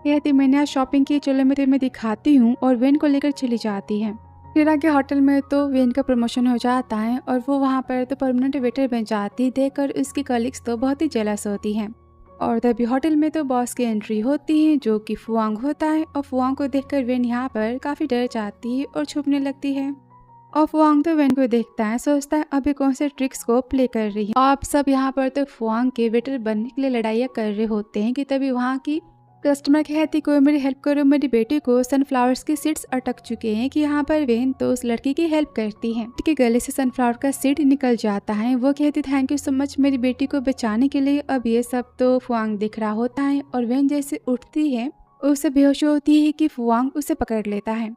कहती मैंने आज शॉपिंग की, चलो मैं तुम्हें दिखाती हूँ। और वेन को लेकर चली जाती है। फिर आगे होटल में तो वेन का प्रमोशन हो जाता है और वो वहाँ पर तो परमानेंट वेटर बन जाती। देखकर उसकी कलीग्स तो बहुत ही जेलस होती हैं। और तभी होटल में तो बॉस की एंट्री होती है जो कि फुआंग होता है। और फुआंग को देखकर वेन यहाँ पर काफ़ी डर जाती है और छुपने लगती है। और फुआंग तो वेन को देखता है, सोचता है अभी कौन से ट्रिक्स को प्ले कर रही है। आप सब यहाँ पर तो फुआंग के वेटर बनने के लिए लड़ाइयाँ कर रहे होते हैं। कि तभी वहाँ की कस्टमर कहती कोई मेरी हेल्प करो, मेरी बेटी को सनफ्लावर्स की सीड्स अटक चुके हैं। कि यहाँ पर वेन तो उस लड़की की हेल्प करती है, के गले से सनफ्लावर का सीड निकल जाता है। वो कहती थैंक यू सो मच मेरी बेटी को बचाने के लिए। अब ये सब तो फुआंग दिख रहा होता है और वेन जैसे उठती है उसे बेहोश होती है कि फुआंग उसे पकड़ लेता है।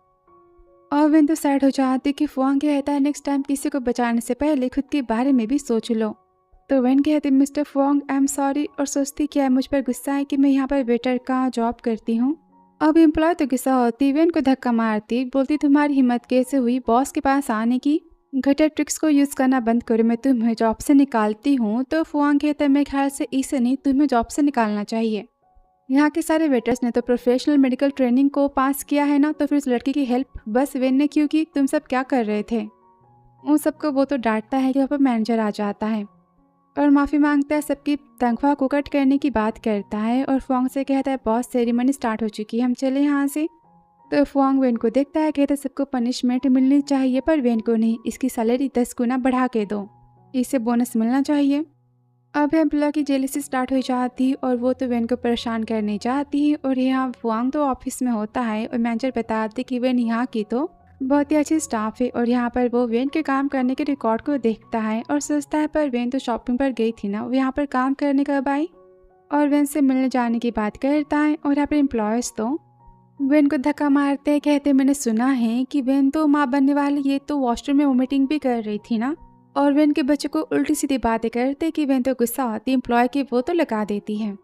और वेन तो सैड हो जाती कि फुआंग कहता है नेक्स्ट टाइम किसी को बचाने से पहले खुद के बारे में भी सोच लो। तो वेन कहती मिस्टर फुआंग आई एम सॉरी और सोचती क्या मुझ पर गुस्सा है कि मैं यहाँ पर वेटर का जॉब करती हूँ। अब एम्प्लॉय तो गुस्सा होती, वेन को धक्का मारती, बोलती तुम्हारी हिम्मत कैसे हुई बॉस के पास आने की, घटिया ट्रिक्स को यूज़ करना बंद करो, मैं तुम्हें जॉब से निकालती हूँ। तो फुआंग कहता है मेरे ख्याल से इसे नहीं तुम्हें जॉब से निकालना चाहिए। यहाँ के सारे वेटर्स ने तो प्रोफेशनल मेडिकल ट्रेनिंग को पास किया है ना, तो फिर उस लड़की की हेल्प बस वेन ने क्यों की, तुम सब क्या कर रहे थे। उन सबको वो तो डांटता है कि वहाँ पर मैनेजर आ जाता है और माफ़ी मांगता है, सबकी तनख्वाह को कट करने की बात करता है। और फुआंग से कहता है बॉस सेरेमनी स्टार्ट हो चुकी है, हम चले यहाँ से। तो फुआंग वेन को देखता है, कहता है सबको पनिशमेंट मिलनी चाहिए पर वेन को नहीं, इसकी सैलरी 10 गुना बढ़ा के दो, इसे बोनस मिलना चाहिए। अब एम्प्लॉय की जेलसी स्टार्ट हो जाती और वो तो वेन को परेशान करने जाती है। और यहाँ फुआंग तो ऑफिस में होता है और मैनेजर बताते कि वेन यहाँ की तो बहुत ही अच्छी स्टाफ है। और यहाँ पर वो वेन के काम करने के रिकॉर्ड को देखता है और सोचता है पर वेन तो शॉपिंग पर गई थी ना, वो यहाँ पर काम करने कब आई। और वेन से मिलने जाने की बात करता है। और यहाँ पर एम्प्लॉयज़ तो वेन को धक्का मारते हैं, कहते मैंने सुना है कि वेन तो माँ बनने वाली, ये तो वॉशरूम में वोमिटिंग भी कर रही थी ना। और वेन के बच्चों को उल्टी सीधी बातें करते कि वेन तो गुस्सा होती एम्प्लॉय की, वो तो लगा देती है,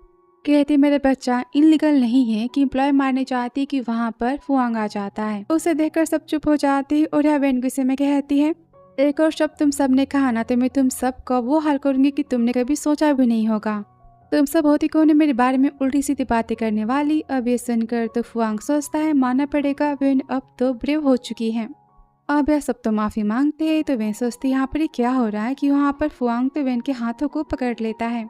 कहती मेरा बच्चा इनलीगल नहीं है। कि एम्प्लॉय मारने चाहती कि वहाँ पर फुआंग आ जाता है, उसे देखकर सब चुप हो जाती। और यह वेन गुस्से में कहती है एक और शब्द तुम सब ने कहा ना तो मैं तुम सब का वो हाल करूंगी कि तुमने कभी सोचा भी नहीं होगा, तुम सब होती कौन है मेरे बारे में उल्टी सीधी बातें करने वाली। अब ये सुनकर तो फुआंग सोचता है मानना पड़ेगा वेन अब तो ब्रेव हो चुकी है। अब यह सब तो माफ़ी मांगते हैं तो वेन सोचती यहाँ पर ये क्या हो रहा है कि वहाँ पर फुआंग तो वेन के हाथों को पकड़ लेता है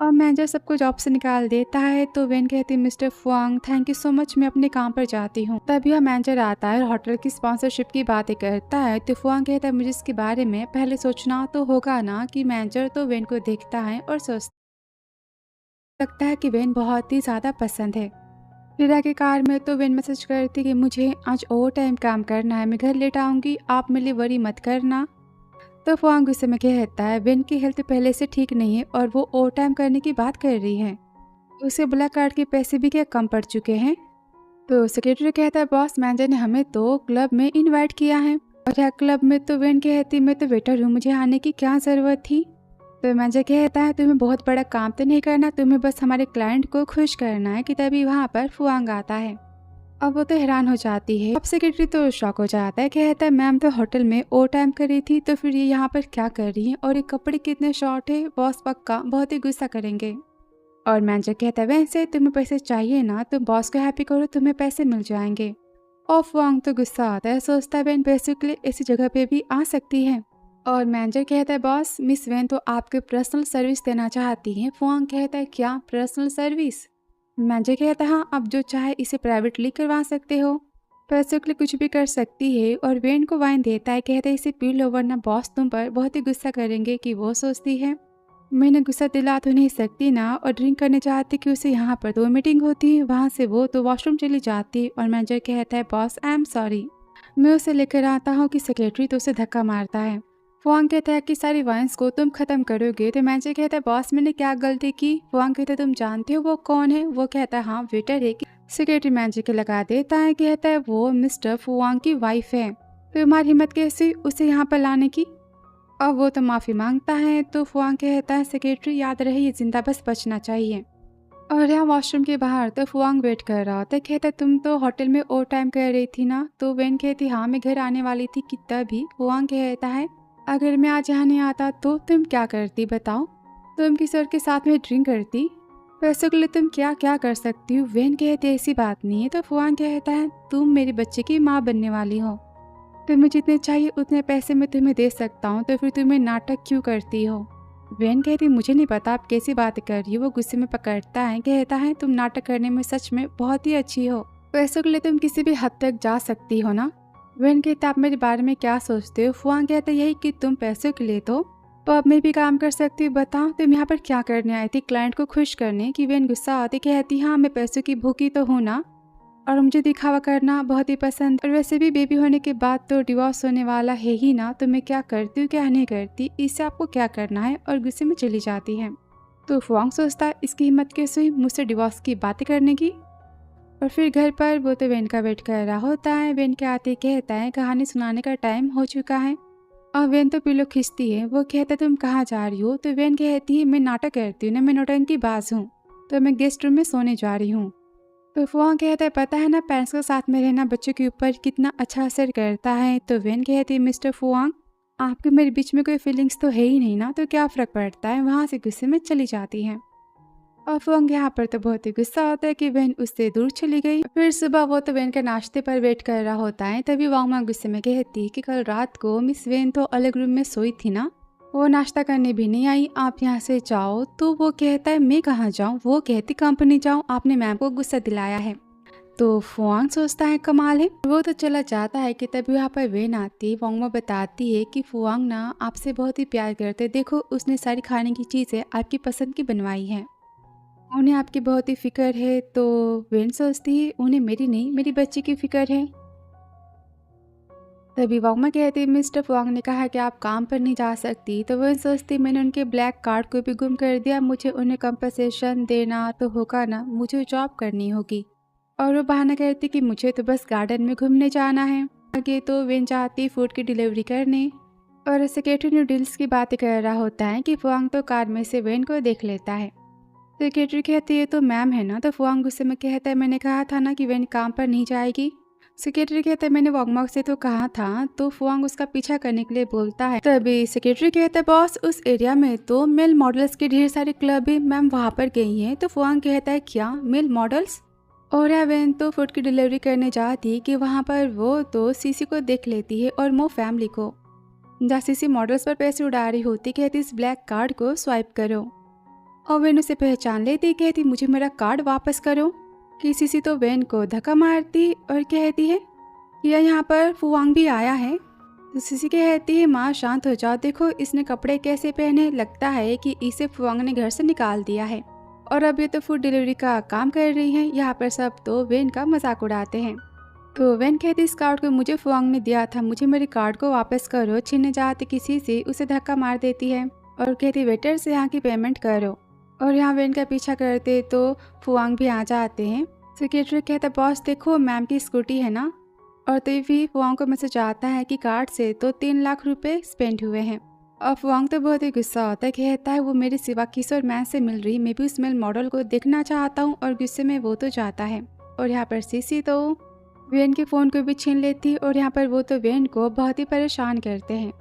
और मैनेजर सबको जॉब से निकाल देता है। तो वेन कहती mister Phuang thank you so much, मैं अपने काम पर जाती हूँ। तभी यह मैनेजर आता है और होटल की स्पॉन्सरशिप की बातें करता है। तो फुआंग कहता है मुझे इसके बारे में पहले सोचना तो होगा ना। कि मैनेजर तो वेन को देखता है और सोचता लगता है कि वेन बहुत ही ज़्यादा पसंद है। फिर आगे कार में तो वेन मैसेज करती कि मुझे आज ओवर टाइम काम करना है, मैं घर लेट आऊँगी, आप मेरे लिए वरी मत करना। तो फुआंग गुस्से में कहता है वेन की हेल्थ पहले से ठीक नहीं है और वो ओवर टाइम करने की बात कर रही है, उसे ब्लैक कार्ड के पैसे भी क्या कम पड़ चुके हैं। तो सेक्रेटरी कहता है बॉस मैनेजर ने हमें तो क्लब में इनवाइट किया है और यह क्लब में। तो वेन कहती मैं तो वेटर हूँ, मुझे आने की क्या ज़रूरत थी। तो मैनेजर कहता है तुम्हें बहुत बड़ा काम तो नहीं करना, तुम्हें बस हमारे क्लाइंट को खुश करना है। कि तभी वहाँ पर फुआंग आता है। अब वो तो हैरान हो जाती है। अब सेक्रेटरी तो शॉक हो जाता है, कहता है मैम तो होटल में ओवर टाइम कर रही थी, तो फिर ये यहाँ पर क्या कर रही है और ये कपड़े कितने शॉर्ट है, बॉस पक्का बहुत ही गुस्सा करेंगे। और मैनेजर कहता है वैसे तुम्हें पैसे चाहिए ना, तुम बॉस को हैप्पी करो, तुम्हें पैसे मिल जाएंगे। और फुआंग तो गुस्सा आता है, सोचता है वेन पैसों के लिए ऐसी जगह पे भी आ सकती है। और मैनेजर कहता है बॉस मिस वेन तो आपके पर्सनल सर्विस देना चाहती है। फुआंग कहता है क्या पर्सनल सर्विस। मैनेजर कहता है हाँ, अब जो चाहे इसे प्राइवेटली करवा सकते हो, पैसों के लिए कुछ भी कर सकती है। और वेन को वाइन देता है, कहता है इसे पी लो वरना बॉस तुम पर बहुत ही गुस्सा करेंगे। कि वो सोचती है मैंने गुस्सा दिला तो नहीं सकती ना, और ड्रिंक करने चाहती कि उसे यहाँ पर तो मीटिंग होती है, वहाँ से वो तो वॉशरूम चली जाती। और मैनेजर कहता है बॉस आई एम सॉरी, मैं उसे लेकर आता हूँ। कि सेक्रेटरी तो उसे धक्का मारता है। फुआंग कहता है कि सारी वाइन्स को तुम खत्म करोगे। तो मैनेजर कहता है बॉस मैंने क्या गलती की। फुआंग कहता है तुम जानते हो वो कौन है। वो कहता है हाँ वेटर है। सेक्रेटरी मैनेजर के लगा देता है, कहता है वो मिस्टर फुआंग की वाइफ है, तो तुम्हारी हिम्मत कैसे उसे यहाँ पर लाने की। अब वो तो माफ़ी मांगता है। तो फुआंग कहता है सेक्रेटरी याद रहे ये जिंदा बस बचना चाहिए। और यहाँ वॉशरूम के बाहर तो फुआंग वेट कर रहा होता है, कहता है तुम तो होटल में ओवर टाइम कर रही थी ना। तो वेन कहती हाँ मैं घर आने वाली थी। कि तभी फुआंग कहता है अगर मैं आज यहाँ नहीं आता तो तुम क्या करती बताओ, तुम किसी और के साथ में ड्रिंक करती, पैसों के लिए तुम क्या क्या कर सकती हो। वेन कहती ऐसी बात नहीं है। तो फुआंग कहता है तुम मेरे बच्चे की माँ बनने वाली हो, तुम्हें जितने चाहिए उतने पैसे मैं तुम्हें दे सकता हूँ, तो फिर तुम्हें नाटक क्यों करती हो। वेन कहती मुझे नहीं पता आप कैसी बात कर रही हो। वो गुस्से में पकड़ता है, कहता है तुम नाटक करने में सच में बहुत ही अच्छी हो, पैसों के लिए तुम किसी भी हद तक जा सकती हो ना। वेन कहता आप मेरे बारे में क्या सोचते हो। फुआंग कहता यही कि तुम पैसों के लिए तो अब मैं भी काम कर सकती हूँ, बताओ तुम यहाँ पर क्या करने आई थी, क्लाइंट को खुश करने। की वेन गुस्सा आती, कहती हाँ मैं पैसों की भूखी तो हूँ ना, और मुझे दिखावा करना बहुत ही पसंद, और वैसे भी बेबी होने के बाद तो डिवोर्स होने वाला है ही ना, तो मैं क्या करती हूँ क्या नहीं करती, इससे आपको क्या करना है। और गुस्से में चली जाती है। तो फुआंग सोचता है इसकी हिम्मत कैसे हुई मुझसे डिवोर्स की बातें करने की। और फिर घर पर वो तो वेन का वेट कर रहा होता है। वेन के आते कहता है कहानी सुनाने का टाइम हो चुका है। और वेन तो पिलो खींचती है। वो कहता तुम कहाँ जा रही हो। तो वेन कहती है मैं नाटक करती हूँ ना, मैं नौटंकी बाज हूँ, तो मैं गेस्ट रूम में सोने जा रही हूँ। तो फुआंग कहता है पता है ना पेरेंट्स के साथ में रहना बच्चों के ऊपर कितना अच्छा असर करता है। तो वेन कहती है मिस्टर फुआंग आपके मेरे बीच में कोई फीलिंग्स तो है ही नहीं ना, तो क्या फ़र्क पड़ता है। वहाँ से गुस्से में चली जाती है। और फुआंग यहाँ पर तो बहुत ही गुस्सा होता है कि वेन उससे दूर चली गई। फिर सुबह वो तो वेन के नाश्ते पर वेट कर रहा होता है। तभी वांगमा गुस्से में कहती कि कल रात को मिस वेन तो अलग रूम में सोई थी ना, वो नाश्ता करने भी नहीं आई, आप यहाँ से जाओ। तो वो कहता है मैं कहाँ जाऊँ। वो कहती कंपनी जाऊँ, आपने मैम को गुस्सा दिलाया है। तो फुआंग सोचता है कमाल है, वो तो चला जाता है। कि तभी यहाँ पर वेन आती, वांगमा बताती है कि फुआंग ना आपसे बहुत ही प्यार करते, देखो उसने सारी खाने की चीज़ें आपकी पसंद की बनवाई है, उन्हें आपकी बहुत ही फिक्र है। तो वेन सोचती है उन्हें मेरी नहीं मेरी बच्ची की फिक्र है। तभी वांगमा कहती है मिस्टर फुआंग ने कहा कि आप काम पर नहीं जा सकती। तो वेन सोचती मैंने उनके ब्लैक कार्ड को भी गुम कर दिया, मुझे उन्हें कंपनसेशन देना तो होगा ना, मुझे जॉब करनी होगी। और वो बहाना करती कि मुझे तो बस गार्डन में घूमने जाना है। आगे तो वेन जाती फूड की डिलीवरी करने। और सेक्रेटरी नूडल्स की बातें कर रहा होता है कि फुआंग तो कार में से वेन को देख लेता है। सेक्रेटरी कहती है तो मैम है ना। तो फुआंग गुस्से में कहता है मैंने कहा था ना कि वेन काम पर नहीं जाएगी। सेक्रेटरी कहता है मैंने वांगमा से तो कहा था। तो फुआंग उसका पीछा करने के लिए बोलता है। तभी सेक्रेटरी कहता है बॉस उस एरिया में तो मेल मॉडल्स के ढेर सारे क्लब है, मैम वहाँ पर गई हैं। तो फुआंग कहता है क्या मेल मॉडल्स। और वेन तो फूड की डिलीवरी करने जाती कि वहाँ पर वो तो सीसी को देख लेती है और मो फैमिली को, जहाँ सीसी मॉडल्स पर पैसे उड़ा रही होती। कहती इस ब्लैक कार्ड को स्वाइप करो, और वेन उसे पहचान लेती। कहती मुझे मेरा कार्ड वापस करो। कि सीसी तो वेन को धक्का मारती और कहती है या यहाँ पर फुआंग भी आया है। तो सीसी कहती है माँ शांत हो जाओ, देखो इसने कपड़े कैसे पहने, लगता है कि इसे फुआंग ने घर से निकाल दिया है। और अब ये तो फूड डिलीवरी का काम कर रही हैं। यहाँ पर सब तो वेन का मजाक उड़ाते हैं। तो वेन कहती इस कार्ड को मुझे फुआंग ने दिया था, मुझे मेरे कार्ड को वापस करो। छीनने जाते किसी से उसे धक्का मार देती है और कहती वेटर से यहाँ की पेमेंट करो। और यहाँ वेन का पीछा करते तो फुआंग भी आ जाते हैं। सेक्रेटरी कहता बॉस देखो मैम की स्कूटी है ना। और तभी फुआंग को मैसेज आता है कि कार्ड से तो 3 लाख रुपए स्पेंड हुए हैं। और फुआंग तो बहुत ही गुस्सा होता है। कहता है वो मेरे सिवा किसी और मैन से मिल रही, मैं भी उस मेल मॉडल को देखना चाहता हूँ। और गुस्से में वो तो जाता है। और यहाँ पर सीसी तो वेन के फ़ोन को भी छीन लेती और यहाँ पर वो तो वेन को बहुत ही परेशान करते हैं।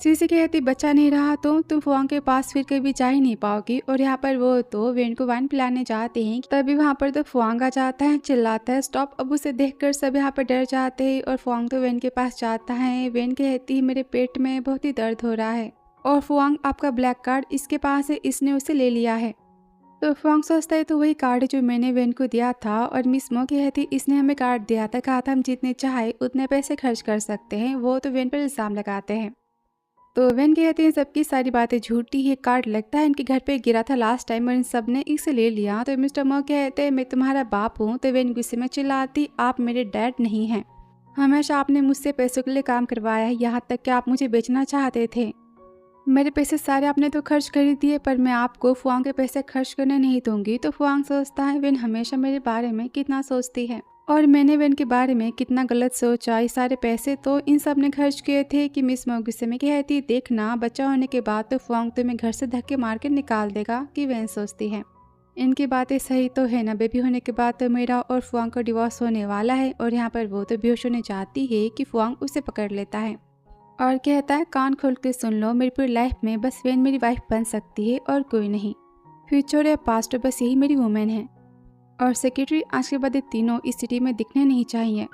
सीसी कहती बच्चा नहीं रहा तो तुम फुआंग के पास फिर कभी जा ही नहीं पाओगी। और यहाँ पर वो तो वेन को वाइन पिलाने जाते हैं। तभी वहाँ पर तो फुआंग आ जाता है, चिल्लाता है स्टॉप। अब उसे देखकर सब यहाँ पर डर जाते हैं। और फुआंग तो वेन के पास जाता है। वेन कहती है मेरे पेट में बहुत ही दर्द हो रहा है। और फुआंग आपका ब्लैक कार्ड इसके पास है, इसने उसे ले लिया है। तो फुआंग सोचता है तो वही कार्ड जो मैंने वेन को दिया था। और मिस मो कहती इसने हमें कार्ड दिया था, कहा था हम जितने चाहे उतने पैसे खर्च कर सकते हैं। वो तो वेन पर इल्ज़ाम लगाते हैं। तो वेन कहते हैं सबकी सारी बातें झूठी है, कार्ड लगता है इनके घर पे गिरा था लास्ट टाइम और इन सब ने इसे ले लिया। तो मिस्टर मो कहते हैं मैं तुम्हारा बाप हूँ। तो वेन गुस्से में चिल्लाती आप मेरे डैड नहीं हैं, हमेशा आपने मुझसे पैसों के लिए काम करवाया है, यहाँ तक कि आप मुझे बेचना चाहते थे। मेरे पैसे सारे आपने तो खर्च कर ही दिए, पर मैं आपको फुआंग के पैसे खर्च करने नहीं दूंगी। तो फुआंग सोचता है वेन हमेशा मेरे बारे में कितना सोचती है और मैंने वेन के बारे में कितना गलत सोचा। ये सारे पैसे तो इन सब ने खर्च किए थे। कि मिस मो गुस्से में कहती देखना बच्चा होने के बाद तो फुआंग तुम्हें घर से धक्के मार के निकाल देगा। कि वेन सोचती है इनकी बातें सही तो है ना, बेबी होने के बाद तो मेरा और फुआंग का डिवोर्स होने वाला है। और यहाँ पर वो तो बेहोश होने जाती है कि फुआंग उसे पकड़ लेता है और कहता है कान खोल के सुन लो, मेरी पूरी लाइफ में बस वेन मेरी वाइफ बन सकती है और कोई नहीं। फ्यूचर या पास्ट बस यही मेरी वुमेन है। और सेक्रेटरी आज के बाद ये तीनों इस सिटी में दिखने नहीं चाहिए।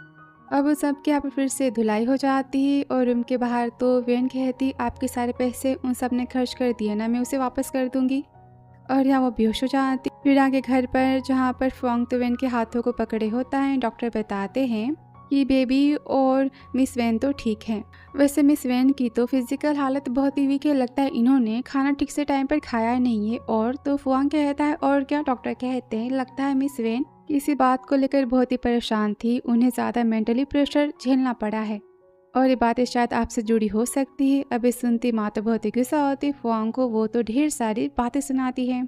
अब सबके यहाँ पर फिर से धुलाई हो जाती है और रूम के बाहर तो वेन कहती आपके सारे पैसे उन सब ने खर्च कर दिए ना, मैं उसे वापस कर दूंगी। और यहाँ वो बेहोश हो जाती। फिर आगे घर पर जहाँ पर फुआंग तो वेन के हाथों को पकड़े होता है। डॉक्टर बताते हैं कि बेबी और मिस वेन तो ठीक है। वैसे मिस वेन की तो फिजिकल हालत बहुत ही वीक है, लगता है इन्होंने खाना ठीक से टाइम पर खाया नहीं है। और तो फुआंग कहता है और क्या, डॉक्टर कहते हैं लगता है मिस वेन किसी बात को लेकर बहुत ही परेशान थी, उन्हें ज़्यादा मेंटली प्रेशर झेलना पड़ा है और ये बातें शायद आपसे जुड़ी हो सकती है। अभी सुनती माँ तो बहुत ही गुस्सा होती फुआंग को, वो तो ढेर सारी बातें सुनाती है।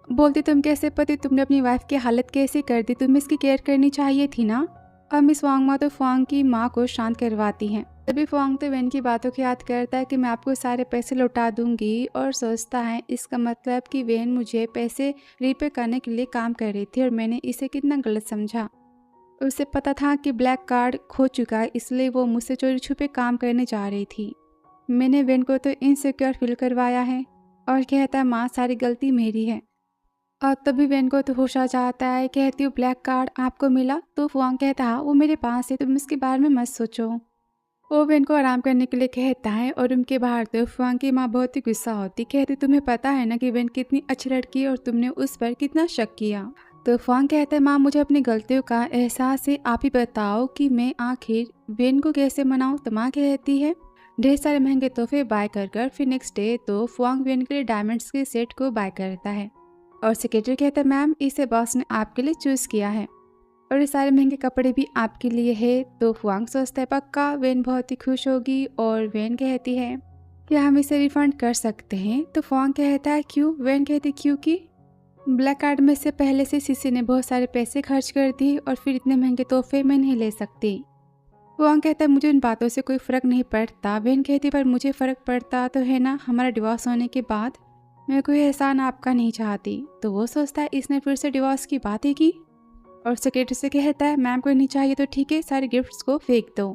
बोलती तुम कैसे पति, तुमने अपनी वाइफ की हालत कैसे कर दी, तुम्हें इसकी केयर करनी चाहिए थी ना। अब मिस वांग माँ तो फुआंग की माँ को शांत करवाती हैं। तभी फुआंग तो वेन की बातों को याद करता है कि मैं आपको सारे पैसे लौटा दूंगी और सोचता है इसका मतलब कि वेन मुझे पैसे रीपे करने के लिए काम कर रही थी और मैंने इसे कितना गलत समझा। उसे पता था कि ब्लैक कार्ड खो चुका है, इसलिए वो मुझसे चोरी छुपे काम करने जा रही थी। मैंने वेन को तो इनसिक्योर फील करवाया है। और कहता है माँ सारी गलती मेरी है। और तभी वेन को तो होश आ जाता है। कहती हूँ ब्लैक कार्ड आपको मिला। तो फुआंग कहता है वो मेरे पास है, तुम इसके बारे में मत सोचो। वो वेन को आराम करने के लिए कहता है और उनके बाहर तो फुआंग की माँ बहुत ही गुस्सा होती। कहती तुम्हें पता है ना कि वेन कितनी अच्छी लड़की है और तुमने उस पर कितना शक किया। तो फुआंग कहता है माँ मुझे अपनी गलतियों का एहसास है, आप ही बताओ कि मैं आखिर वेन को कैसे मनाऊँ। तो माँ कहती है ढेर सारे महंगे तोहफे बाय कर फिर नेक्स्ट डे तो फुआंग वेन के लिए डायमंड्स के सेट को बाय करता है। और सेक्रेटरी कहता है मैम इसे बॉस ने आपके लिए चूज़ किया है और ये सारे महंगे कपड़े भी आपके लिए है। तो फुआंग सोचता है पक्का वेन बहुत ही खुश होगी। और वेन कहती है क्या हम इसे रिफंड कर सकते हैं। तो फुआंग कहता है क्यों। वेन कहती क्योंकि ब्लैक कार्ड में से पहले से सीसी ने बहुत सारे पैसे खर्च कर दिए और फिर इतने महंगे तोहफे मैं नहीं ले सकती। फुआंग कहता है मुझे उन बातों से कोई फ़र्क नहीं पड़ता। वेन कहती पर मुझे फ़र्क पड़ता तो है ना, हमारा डिवोर्स होने के बाद मैं कोई एहसान आपका नहीं चाहती। तो वो सोचता है इसने फिर से डिवोर्स की बातें की और सेक्रेटरी से कहता है मैम को नहीं चाहिए तो ठीक है, सारे गिफ्ट्स को फेंक दो।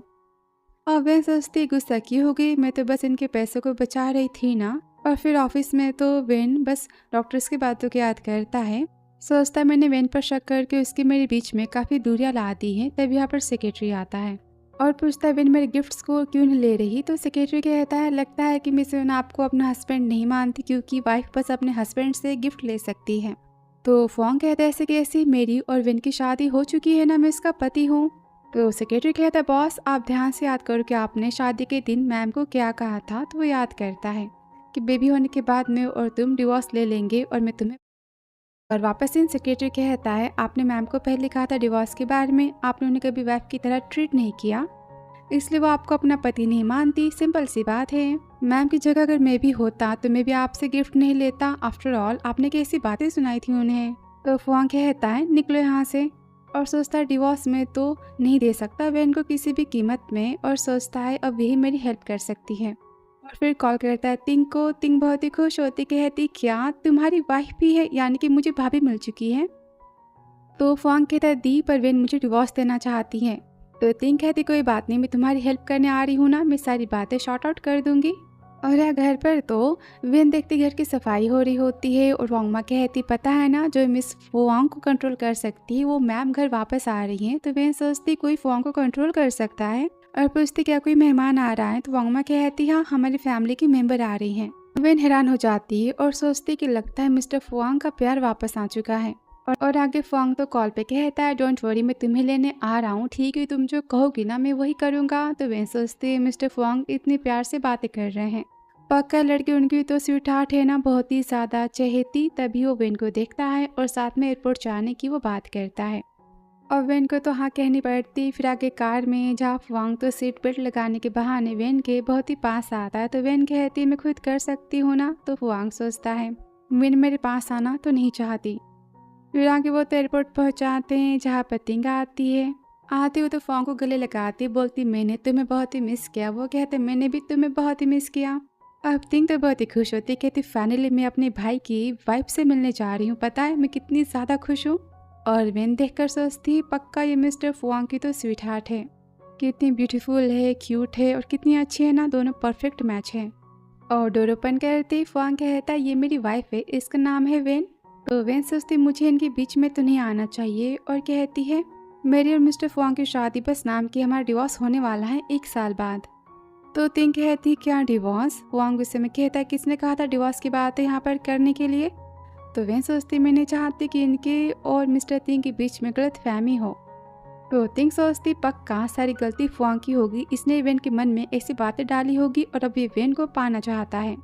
और वेन सोचती गुस्सा क्यों हो गई, मैं तो बस इनके पैसों को बचा रही थी ना। और फिर ऑफिस में तो वेन बस डॉक्टर्स की बातों को याद करता है। सोचता है मैंने वेन पर शक करके उसके मेरे बीच में काफ़ी दूरियां ला दी हैं। तब यहाँ पर सेक्रेटरी आता है और पूछता है वेन मेरे गिफ्ट्स को क्यों नहीं ले रही। तो सेक्रेटरी कहता है लगता है कि मिस वेन आपको अपना हस्बैंड नहीं मानती, क्योंकि वाइफ बस अपने हस्बैंड से गिफ्ट ले सकती है। तो फोंग कहता है ऐसे कैसे, मेरी और वेन की शादी हो चुकी है ना, मैं इसका पति हूँ। तो सेक्रेटरी कहता है बॉस आप ध्यान से याद करो कि आपने शादी के दिन मैम को क्या कहा था। तो वो याद करता है कि बेबी होने के बाद मैं और तुम डिवोर्स ले लेंगे और मैं तुम्हें। और वापस इन सेक्रेटरी कहता है आपने मैम को पहले कहा था डिवोर्स के बारे में, आपने उन्हें कभी वाइफ की तरह ट्रीट नहीं किया, इसलिए वो आपको अपना पति नहीं मानती। सिंपल सी बात है। मैम की जगह अगर मैं भी होता तो मैं भी आपसे गिफ्ट नहीं लेता। आफ्टर ऑल आपने कैसी बातें सुनाई थी उन्हें। तो फुआंग कहता है निकलो यहाँ से, और सोचता है डिवोर्स में तो नहीं दे सकता वेन को किसी भी कीमत में, और सोचता है अब यही मेरी हेल्प कर सकती है। और फिर कॉल करता है तिंग को। तिंग बहुत ही खुश होती, कहती क्या तुम्हारी वाइफ भी है, यानी कि मुझे भाभी मिल चुकी है। तो फुआंग कहता है दी पर वेन मुझे डिवोर्स देना चाहती है। तो तिंग कहती कोई बात नहीं, मैं तुम्हारी हेल्प करने आ रही हूँ ना, मैं सारी बातें शॉर्ट आउट कर दूंगी। और यहाँ घर पर तो वेन देखती घर की सफाई हो रही होती है और वांगमा कहती पता है ना जो मिस फुआंग को कंट्रोल कर सकती है वो मैम घर वापस आ रही है। तो वेन सोचती कोई फुआंग को कंट्रोल कर सकता है और पूछती क्या कोई मेहमान आ रहा है। तो वांगमा कहती हाँ हमारी फैमिली की मेंबर आ रही हैं। वेन हैरान हो जाती है और सोचती कि लगता है मिस्टर फुआंग का प्यार वापस आ चुका है। और आगे फुआंग तो कॉल पे कहता है डोंट वरी मैं तुम्हें लेने आ रहा हूँ, ठीक है तुम जो कहोगी ना मैं वही करूँगा। तो वेन सोचती है मिस्टर फुआंग इतनी प्यार से बातें कर रहे हैं, पक्का लड़की उनकी तो स्वीटहार्ट है ना, बहुत ही ज़्यादा चहेती। तभी वो वेन को देखता है और साथ में एयरपोर्ट जाने की वो बात करता है। और वेन को तो हाँ कहनी पड़ती। फिर आगे कार में जहाँ फुआंग तो सीट बेल्ट लगाने के बहाने वेन के बहुत ही पास आता है। तो वेन कहती है मैं खुद कर सकती हूँ ना। तो फुआंग सोचता है वेन मेरे पास आना तो नहीं चाहती। फिर आगे वो तो एयरपोर्ट पहुँचाते हैं जहाँ पर तिंग आती है। आती हो तो फुआंग को गले लगाती, बोलती मैंने तुम्हें बहुत ही मिस किया। वो कहते मैंने भी तुम्हें बहुत ही मिस किया। अब तिंग तो बहुत ही खुश होती, कहती फाइनली मैं अपने भाई की वाइफ से मिलने जा रही हूँ, पता है मैं कितनी ज़्यादा खुश हूँ। और वेन देखकर सोचती पक्का ये मिस्टर फुआंग की तो स्वीटहार्ट है, कितनी ब्यूटीफुल है, क्यूट है और कितनी अच्छी है ना, दोनों परफेक्ट मैच है। और डोर ओपन करती फुआंग कहता है ये मेरी वाइफ है, इसका नाम है वेन। तो वेन सोचती मुझे इनके बीच में तो नहीं आना चाहिए और कहती है मेरी और मिस्टर फुआंग की शादी बस नाम की, हमारा डिवोर्स होने वाला है 1 साल बाद। तो तिंग कहती क्या डिवोर्स। फुआंग गुस्से में कहता है किसने कहा था डिवोर्स की बात है यहाँ पर करने के लिए। तो वेन सोचती मैं नहीं चाहती कि इनके और मिस्टर तिंग के बीच में गलत फहमी हो। तो तिंग सोचती पक्का सारी गलती फुआंग की होगी, इसने वेन के मन में ऐसी बातें डाली होगी और अब ये वेन को पाना चाहता है।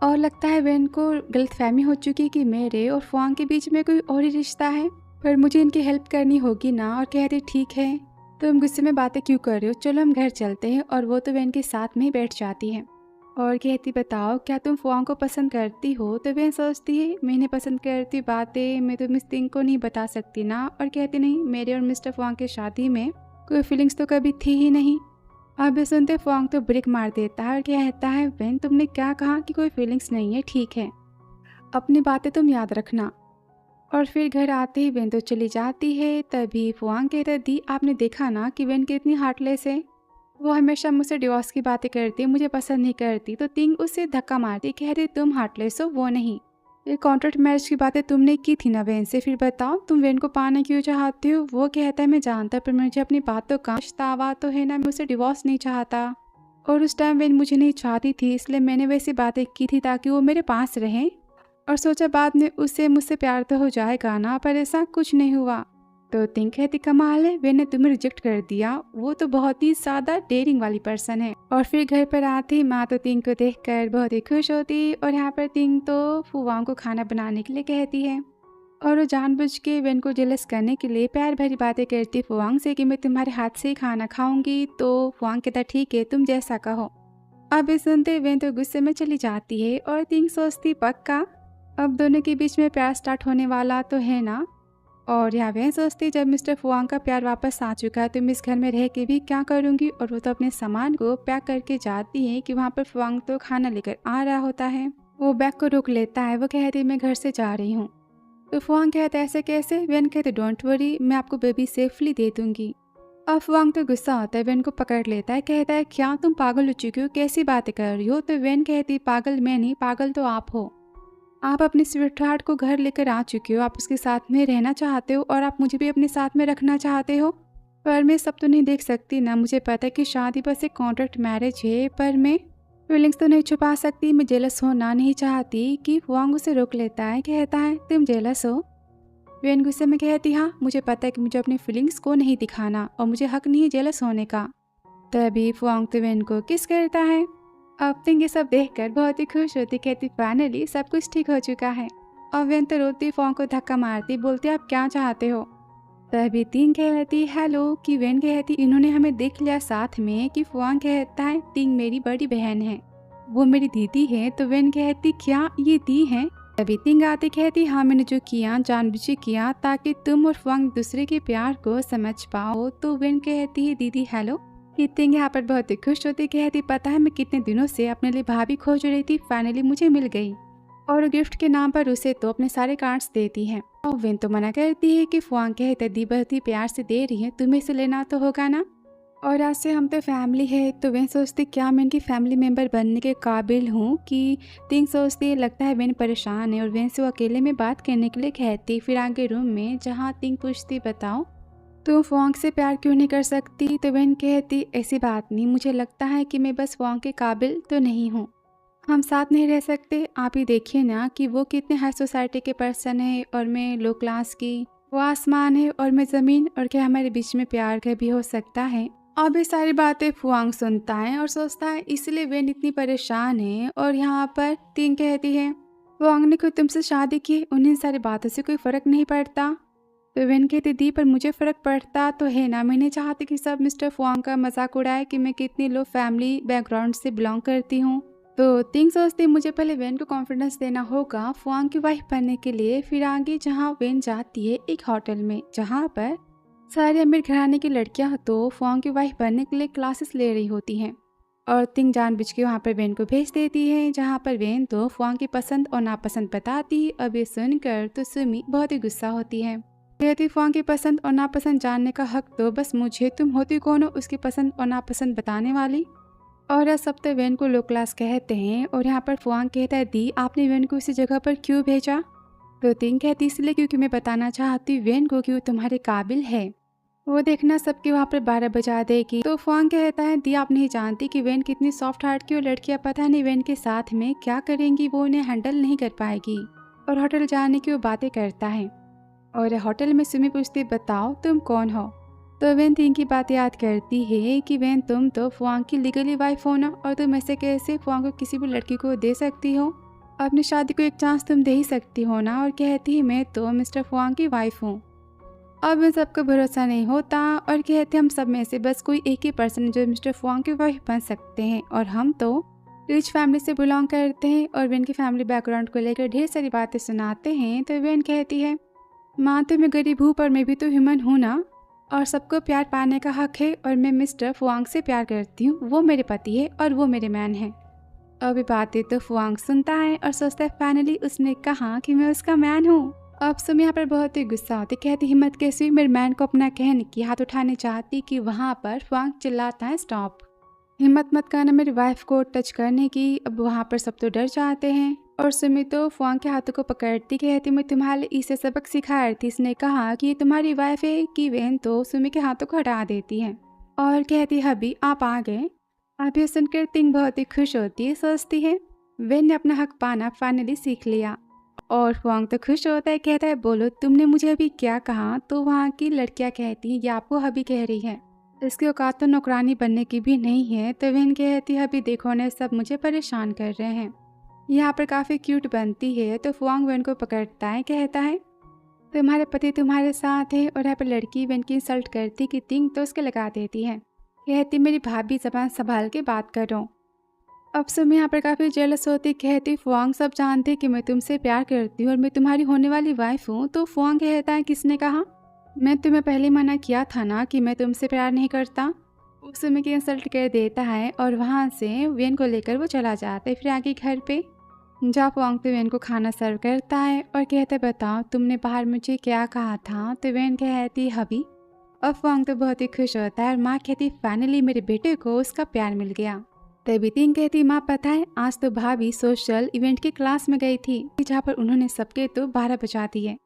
और लगता है वेन को गलत फहमी हो चुकी कि मेरे और फुआंग के बीच में कोई और ही रिश्ता है, पर मुझे इनकी हेल्प करनी होगी ना। और कहती ठीक है तुम गुस्से में बातें क्यों कर रहे हो, चलो हम घर चलते हैं। और वो तो वेन के साथ में बैठ जाती है और कहती बताओ क्या तुम फुआंग को पसंद करती हो। तो वेन सोचती है मैंने पसंद करती बातें मैं तो मिस तिंग को नहीं बता सकती ना। और कहती नहीं मेरे और मिस्टर फुआंग की शादी में कोई फीलिंग्स तो कभी थी ही नहीं। अब सुनते फुआंग तो ब्रेक मार देता है और कहता है वेन तुमने क्या कहा कि कोई फीलिंग्स नहीं है, ठीक है अपनी बातें तुम याद रखना। और फिर घर आते ही वेन तो चली जाती है। तभी फुआंग कहता है दी आपने देखा ना कि वेन कितनी हार्टलेस है, वो हमेशा मुझसे डिवोर्स की बातें करती है, मुझे पसंद नहीं करती। तो तिंग उससे धक्का मारती, कहती तुम हार्टलेस हो वो नहीं, ये कॉन्ट्रैक्ट मैरिज की बातें तुमने की थी ना वेन से, फिर बताओ तुम वेन को पाना क्यों चाहती हो। वो कहता है मैं जानता पर मुझे अपनी बातों का पछतावा तो है ना, मैं उसे डिवोर्स नहीं चाहता और उस टाइम वेन मुझे नहीं चाहती थी, इसलिए मैंने वैसी बातें की थी ताकि वो मेरे पास रहे और सोचा बाद में उससे मुझसे प्यार तो हो जाएगा ना, पर ऐसा कुछ नहीं हुआ। तो तिंग कहती कमाल है वेन ने तुम्हें रिजेक्ट कर दिया, वो तो बहुत ही ज्यादा डेयरिंग वाली पर्सन है। और फिर घर पर आती माँ तो तिंग को देखकर बहुत ही खुश होती और यहाँ पर तिंग तो फुआंग को खाना बनाने के लिए कहती है और वो जानबूझ के वेन को जेलस करने के लिए प्यार भरी बातें करती फुआंग से कि मैं तुम्हारे हाथ से ही खाना खाऊंगी। तो फुआंग कहता ठीक है तुम जैसा कहो। अब सुनते वेन तो गुस्से में चली जाती है और तिंग सोचती पक्का अब दोनों के बीच में प्यार स्टार्ट होने वाला तो है ना। और यहाँ वेन सोचती जब मिस्टर फुआंग का प्यार वापस आ चुका है तो मैं इस घर में रह के भी क्या करूँगी। और वो तो अपने सामान को पैक करके जाती है कि वहाँ पर फुआंग तो खाना लेकर आ रहा होता है। वो बैग को रोक लेता है, वो कहती मैं घर से जा रही हूँ। तो फुआंग कहता है ऐसे कैसे। वेन कहते डोंट वरी मैं आपको बेबी सेफली दे दूंगी। अब फुआंग तो गुस्सा होता है, वेन को पकड़ लेता है, कहता है क्या तुम पागल हो चुकी हो, कैसी बातें कर रही हो। तो वेन कहती पागल मैं नहीं, पागल तो आप हो। आप अपने स्वीट हार्ट को घर लेकर आ चुके हो, आप उसके साथ में रहना चाहते हो और आप मुझे भी अपने साथ में रखना चाहते हो। पर मैं सब तो नहीं देख सकती ना, मुझे पता है कि शादी बस एक कॉन्ट्रैक्ट मैरिज है, पर मैं फीलिंग्स तो नहीं छुपा सकती। मैं जेलस होना नहीं चाहती कि वांग उसे रोक लेता है, कहता है तुम जेलस हो। वेन गुस्से में कहती हाँ, मुझे पता है कि मुझे अपनी फीलिंग्स को नहीं दिखाना और मुझे हक नहीं जेलस होने का। तभी वांग तो वेन को किस करता है। अब तिंग ये सब देखकर बहुत ही खुश होती, कहती फाइनली सब कुछ ठीक हो चुका है। और वेन तो रोती वांग को धक्का मारती, बोलती आप क्या चाहते हो। तभी तिंग कहती हेलो कि वेन कहती इन्होंने हमें देख लिया साथ में, कि वांग कहता है तिंग मेरी बड़ी बहन है, वो मेरी दीदी है। तो वेन कहती क्या ये दी है। तभी तिंग आती, कहती हाँ मैंने जो किया जानबूझ के किया ताकि तुम और वांग दूसरे के प्यार को समझ पाओ। तो वेन कहती है दीदी हेलो। तिंग यहाँ पर बहुत ही खुश होती, कहती पता है मैं कितने दिनों से अपने लिए भाभी खोज रही थी, फाइनली मुझे मिल गई। और गिफ्ट के नाम पर उसे तो अपने सारे कार्ड्स देती है। और वेन तो मना करती है कि वांग कहते दी बहुत ही प्यार से दे रही है, तुम्हें इसे लेना तो होगा ना, और आज से हम तो फैमिली है। तो वेन सोचती क्या मैं इनकी फैमिली मेंबर बनने के काबिल हूँ। कि तिंग सोचती लगता है वेन परेशान है और वेन से वो अकेले में बात करने के लिए कहती। फिर आगे रूम में जहाँ तिंग पूछती बताओ तुम वांग से प्यार क्यों नहीं कर सकती। तो वेन कहती ऐसी बात नहीं, मुझे लगता है कि मैं बस वांग के काबिल तो नहीं हूँ, हम साथ नहीं रह सकते। आप ही देखिए ना कि वो कितने हाई सोसाइटी के पर्सन है और मैं लो क्लास की, वो आसमान है और मैं ज़मीन, और क्या हमारे बीच में प्यार का भी हो सकता है। अब ये सारी बातें फुआंग सुनता है और सोचता है इसलिए वेन इतनी परेशान है। और यहाँ पर तिंग कहती है फुआंग ने कोई तुमसे शादी की, उन्हें सारी बातों से कोई फ़र्क नहीं पड़ता। तो वेन कहती दी पर मुझे फ़र्क पड़ता तो है ना, मैं नहीं चाहती कि सब मिस्टर फुआंग का मजाक उड़ाए कि मैं कितनी लो फैमिली बैकग्राउंड से बिलोंग करती हूँ। तो तिंग सोचती मुझे पहले वेन को कॉन्फिडेंस देना होगा फुआंग की वाइफ बनने के लिए। फिर आगे जहाँ वेन जाती है एक होटल में, जहाँ पर सारे अमीर घराने की लड़कियां तो फुआंग की वाइफ बनने के लिए क्लासेस ले रही होती हैं। और तिंग जानबूझ के वहाँ पर वेन को भेज देती है, जहाँ पर वेन तो फुआंग की पसंद और नापसंद बताती है। अब ये सुनकर तो सुमी बहुत ही गुस्सा होती है, कहती फुआंग की पसंद और नापसंद जानने का हक तो बस मुझे, तुम होती कौन हो उसकी पसंद और नापसंद बताने वाली। और सब तो वेन को लो क्लास कहते हैं। और यहाँ पर फुआंग कहता है दी आपने वेन को इसी जगह पर क्यों भेजा। तो तिंग कहती इसलिए क्योंकि मैं बताना चाहती वेन को कि वो तुम्हारे काबिल है, वो देखना सबके वहाँ पर 12 बजा देगी। तो फुआंग कहता है दी आप नहीं जानती कि वेन कितनी सॉफ्ट हार्ट की, और लड़कियाँ पता नहीं वेन के साथ में क्या करेंगी, वो उन्हें हैंडल नहीं कर पाएगी। और होटल जाने की वो बातें करता है। और होटल में सुमी पूछती बताओ तुम कौन हो। तो वेन तिंग की बात याद करती है कि वेन तुम तो फुआंग की लीगली वाइफ हो ना, और तुम ऐसे कैसे फुआंग को किसी भी लड़की को दे सकती हो, अपनी शादी को एक चांस तुम दे ही सकती हो ना। और कहती है मैं तो मिस्टर फुआंग की वाइफ हूँ। अब इन सबको भरोसा नहीं होता और कहते हम सब में से बस कोई एक ही पर्सन जो मिस्टर फुआंग की वाइफ बन सकते हैं, और हम तो रिच फैमिली से बिलोंग करते हैं। और वेन की फैमिली बैकग्राउंड को लेकर ढेर सारी बातें सुनाते हैं। तो वेन कहती है माँ तो मैं गरीब हूँ पर मैं भी तो ह्यूमन हूँ ना, और सबको प्यार पाने का हक है, और मैं मिस्टर फुआंग से प्यार करती हूँ, वो मेरे पति है और वो मेरे मैन है। अब ये बातें तो फुआंग सुनता है और सोचता है फाइनली उसने कहा कि मैं उसका मैन हूँ। अब सुमी यहाँ पर बहुत ही गुस्सा होती, कहती हिम्मत कैसी हुई मेरे मैन को अपना कहने की, हाथ उठाने चाहती कि वहाँ पर फुआंग चिल्लाता है स्टॉप, हिम्मत मत करना मेरी वाइफ को टच करने की। अब वहाँ पर सब तो डर जाते हैं। और सुमी तो फुआंग के हाथों को पकड़ती, कहती मैं तुम्हारे इसे सबक सिखा रही थी, इसने कहा कि ये तुम्हारी वाइफ है। कि वेन तो सुमी के हाथों को हटा देती है और कहती हबी आप आ गए। अब ये सुनकर तिंग बहुत ही खुश होती है, सोचती है वेन ने अपना हक पाना फाइनली सीख लिया। और फुआंग तो खुश होता है, कहता है बोलो तुमने मुझे अभी क्या कहा। तो वहाँ की लड़कियाँ कहती हैं ये आपको हबी कह रही है, इसकी औकात तो नौकरानी बनने की भी नहीं है। तो वेन कहती है हबी देखो ने सब मुझे परेशान कर रहे हैं। यहाँ पर काफ़ी क्यूट बनती है। तो फुआंग वेन को पकड़ता है, कहता है तुम्हारे पति तुम्हारे साथ है। और यहाँ पर लड़की वेन की इंसल्ट करती कि तिंग तो उसके लगा देती है, कहती मेरी भाभी ज़बान संभाल के बात करो। अब सुमी यहाँ पर काफ़ी जेलस होती, कहती फुआंग सब जानते कि मैं तुमसे प्यार करती हूँ और मैं तुम्हारी होने वाली वाइफ हूँ। तो फुआंग कहता है किसने कहा, मैं तुम्हें पहले मना किया था ना कि मैं तुमसे प्यार नहीं करता। वो सुमी की इंसल्ट कर देता है और वहाँ से वेन को लेकर वो चला जाता है। फिर आगे घर पे जहाँ फुआंग तो वेन को खाना सर्व करता है और कहता है बताओ तुमने बाहर मुझे क्या कहा था। तो वेन कहती हबी। और फुआंग तो बहुत ही खुश होता है और माँ कहती फाइनली मेरे बेटे को उसका प्यार मिल गया। तभी तीन कहती माँ पता है आज तो भाभी सोशल इवेंट की क्लास में गई थी जहाँ पर उन्होंने सबके तो 12 बजा दिए।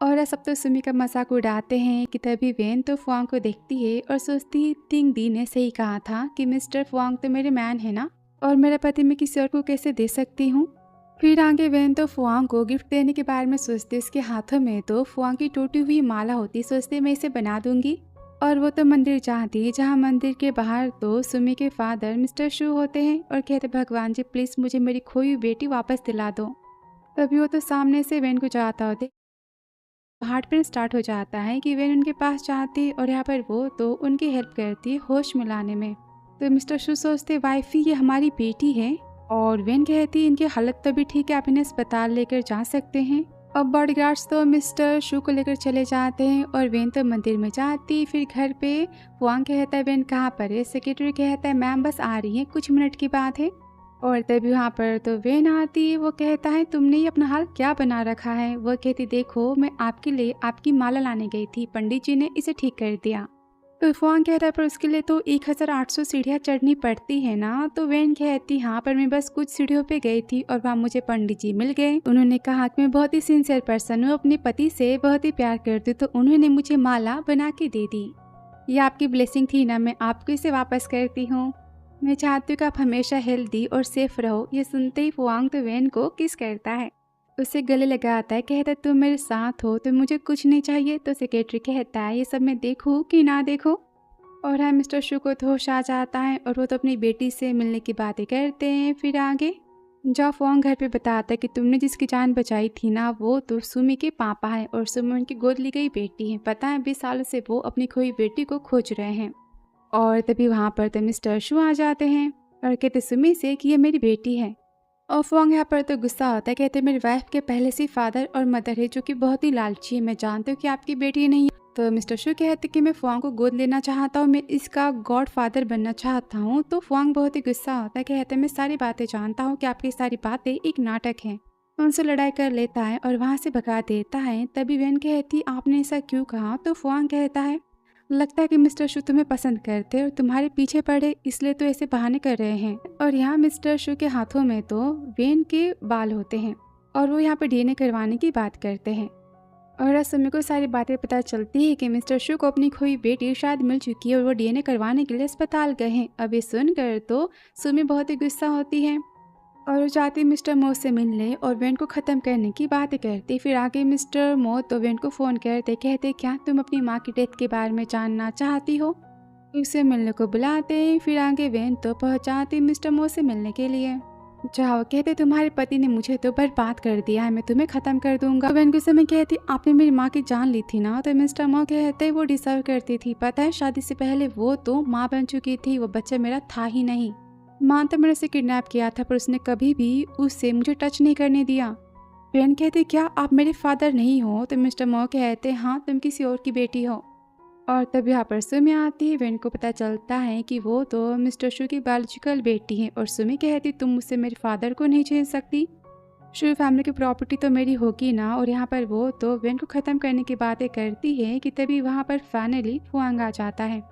और सब तो सुमी का मजाक उड़ाते हैं कि तभी वेन तो फुआंग को देखती है और सोचती है तिंग दी ने सही कहा था कि मिस्टर फुआंग तो मेरे मैन है ना, और मेरा पति मैं किसी और को कैसे दे सकती हूँ। फिर आगे वेन तो फुआंग को गिफ्ट देने के बारे में सोचते, उसके हाथों में तो फुआंग की टूटी हुई माला होती, सोचते मैं इसे बना दूंगी। और वो तो मंदिर जाती है जहाँ मंदिर के बाहर तो सुमी के फादर मिस्टर शू होते हैं और कहते भगवान जी प्लीज मुझे मेरी खोई हुई बेटी वापस दिला दो। तभी वो तो सामने से वेन को जाता होते, हार्ट पेन स्टार्ट हो जाता है कि वेन उनके पास जाती और यहाँ पर वो तो उनकी हेल्प करती है होश मिलाने में। तो मिस्टर शू सोचते वाइफी ये हमारी बेटी है, और वेन कहती इनकी हालत तो भी ठीक है, आप इन्हें अस्पताल लेकर जा सकते हैं। अब बॉडीगार्ड्स तो मिस्टर शू को लेकर चले जाते हैं और वेन तो मंदिर में जाती। फिर घर पे फुआंग कहता है वेन कहाँ पर है, सेक्रेटरी कहता है मैम बस आ रही है, कुछ मिनट की बात है। और तभी वहाँ पर तो वेन आती है, वो कहता है तुमने ये अपना हाल क्या बना रखा है। वो कहती देखो मैं आपके लिए आपकी माला लाने गई थी, पंडित जी ने इसे ठीक कर दिया। तो फुआंग कहता है पर उसके लिए तो 1800 सीढ़ियाँ चढ़नी पड़ती है ना। तो वेन कहती हाँ पर मैं बस कुछ सीढ़ियों पे गई थी और वहाँ मुझे पंडित जी मिल गए, उन्होंने कहा कि मैं बहुत ही सिंसियर पर्सन हूँ, अपने पति से बहुत ही प्यार करती हूँ, तो उन्होंने मुझे माला बना के दे दी। ये आपकी ब्लेसिंग थी ना, मैं आपको इसे वापस करती हूँ। मैं चाहती हूँ कि आप हमेशा हेल्दी और सेफ रहो। ये सुनते ही फुआंग तो वेन को किस करता है, उसे गले लगाता है, कहता है तुम मेरे साथ हो तो मुझे कुछ नहीं चाहिए। तो सेक्रेटरी कहता है ये सब मैं देखूँ कि ना देखूँ। और हाँ मिस्टर शू को तो होश आ जाता है और वो तो अपनी बेटी से मिलने की बातें करते हैं। फिर आगे जहाँ फुआंग घर पे बताता है कि तुमने जिसकी जान बचाई थी ना वो तो सुमी के पापा है और सुमी उनकी गोद ली गई बेटी है। पता है 20 सालों से वो अपनी खोई बेटी को खोज रहे हैं। और तभी वहाँ पर तो मिस्टर शू आ जाते हैं और कहते सुमी से कि ये मेरी बेटी है। और फुआंग यहाँ पर तो गुस्सा होता है, कहते मेरी वाइफ के पहले से फादर और मदर है जो कि बहुत ही लालची है, मैं जानती हूँ कि आपकी बेटी नहीं है। तो मिस्टर शू कहते कि मैं फुआंग को गोद लेना चाहता हूँ, मैं इसका गॉड फादर बनना चाहता हूँ। तो फुआंग बहुत ही गुस्सा होता है, कहते मैं सारी बातें जानता हूँ कि आपकी सारी बातें एक नाटक है। उनसे लड़ाई कर लेता है और वहाँ से भगा देता है। तभी वेन कहती आपने ऐसा क्यों कहा। तो फुआंग कहता है लगता है कि मिस्टर शू तुम्हें पसंद करते और तुम्हारे पीछे पड़े इसलिए तो ऐसे बहाने कर रहे हैं। और यहाँ मिस्टर शू के हाथों में तो वेन के बाल होते हैं और वो यहाँ पे डीएनए करवाने की बात करते हैं। और सुमी को सारी बातें पता चलती है कि मिस्टर शू को अपनी खोई बेटी शायद मिल चुकी है और वो डीएनए करवाने के लिए अस्पताल गए हैं। अब ये सुनकर तो सुमी बहुत ही गुस्सा होती है और वो चाहती मिस्टर मो से मिलने और वेन को ख़त्म करने की बातें करती। फिर आगे मिस्टर मो तो वेन को फ़ोन करते, कहते क्या तुम अपनी माँ की डेथ के बारे में जानना चाहती हो। उसे मिलने को बुलाते। फिर आगे वेन तो पहुँच जाती मिस्टर मो से मिलने के लिए। जाओ कहते तुम्हारे पति ने मुझे तो बर्बाद कर दिया है, मैं तुम्हें ख़त्म कर दूंगा। वेन गुस्से में कहती आपने मेरी माँ की जान ली थी ना। तो मिस्टर मो कहते वो डिजर्व करती थी, पता है शादी से पहले वो तो माँ बन चुकी थी, वो बच्चा मेरा था ही नहीं। माँ तो मैंने उसे किडनैप किया था पर उसने कभी भी उससे मुझे टच नहीं करने दिया। वेन कहते क्या आप मेरे फादर नहीं हो। तो मिस्टर मो कहते हाँ तुम किसी और की बेटी हो। और तब यहाँ पर सुमी आती है। वेन को पता चलता है कि वो तो मिस्टर शू की बायोलॉजिकल बेटी है और सुमी कहती तुम मुझसे मेरे फादर को नहीं छीन सकती, शू फैमिली की प्रॉपर्टी तो मेरी होगी ना। और यहाँ पर वो तो वेन को ख़त्म करने की बातें करती है कि तभी वहाँ पर फाइनली फुआंग आ जाता है।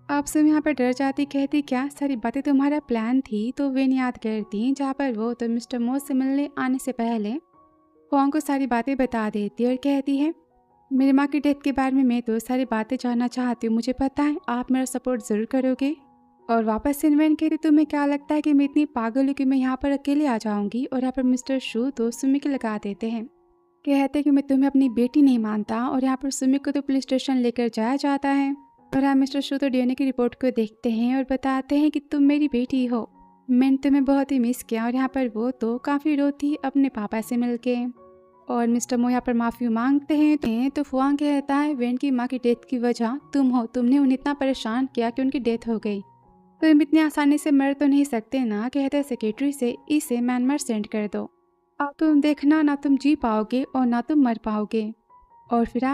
अब सुमी यहाँ पर डर जाती, कहती क्या सारी बातें तुम्हारा प्लान थी। तो वेन याद करती जहाँ पर वो तो मिस्टर मो से मिलने आने से पहले फुआंग को सारी बातें बता देती और कहती है मेरी माँ की डेथ के बारे में मैं तो सारी बातें जानना चाहती हूँ, मुझे पता है आप मेरा सपोर्ट ज़रूर करोगे। और वापस से वेन कहती तुम्हें क्या लगता है कि मैं इतनी पागल हूँ कि मैं यहाँ पर अकेले आ जाऊँगी। और यहाँ पर मिस्टर शू तो सुमी के लगा देते हैं, कहते कि मैं तुम्हें अपनी बेटी नहीं मानता। और यहाँ पर सुमी को तो पुलिस स्टेशन लेकर जाया जाता है। और यहाँ मिस्टर शू तो डीएनए की रिपोर्ट को देखते हैं और बताते हैं कि तुम मेरी बेटी हो, मैंने तुम्हें बहुत ही मिस किया। और यहाँ पर वो तो काफ़ी रोती अपने पापा से मिलके। और मिस्टर मो यहाँ पर माफ़ी मांगते हैं। तो फुआंग कहता है वेन की माँ की डेथ की वजह तुम हो, तुमने उन्हें इतना परेशान किया कि उनकी डेथ हो गई, तो तुम इतनी आसानी से मर तो नहीं सकते ना। कहते सेक्रेटरी से इसे म्यांमार सेंड कर दो, अब तुम देखना ना तुम जी पाओगे और ना तुम मर पाओगे। और फिर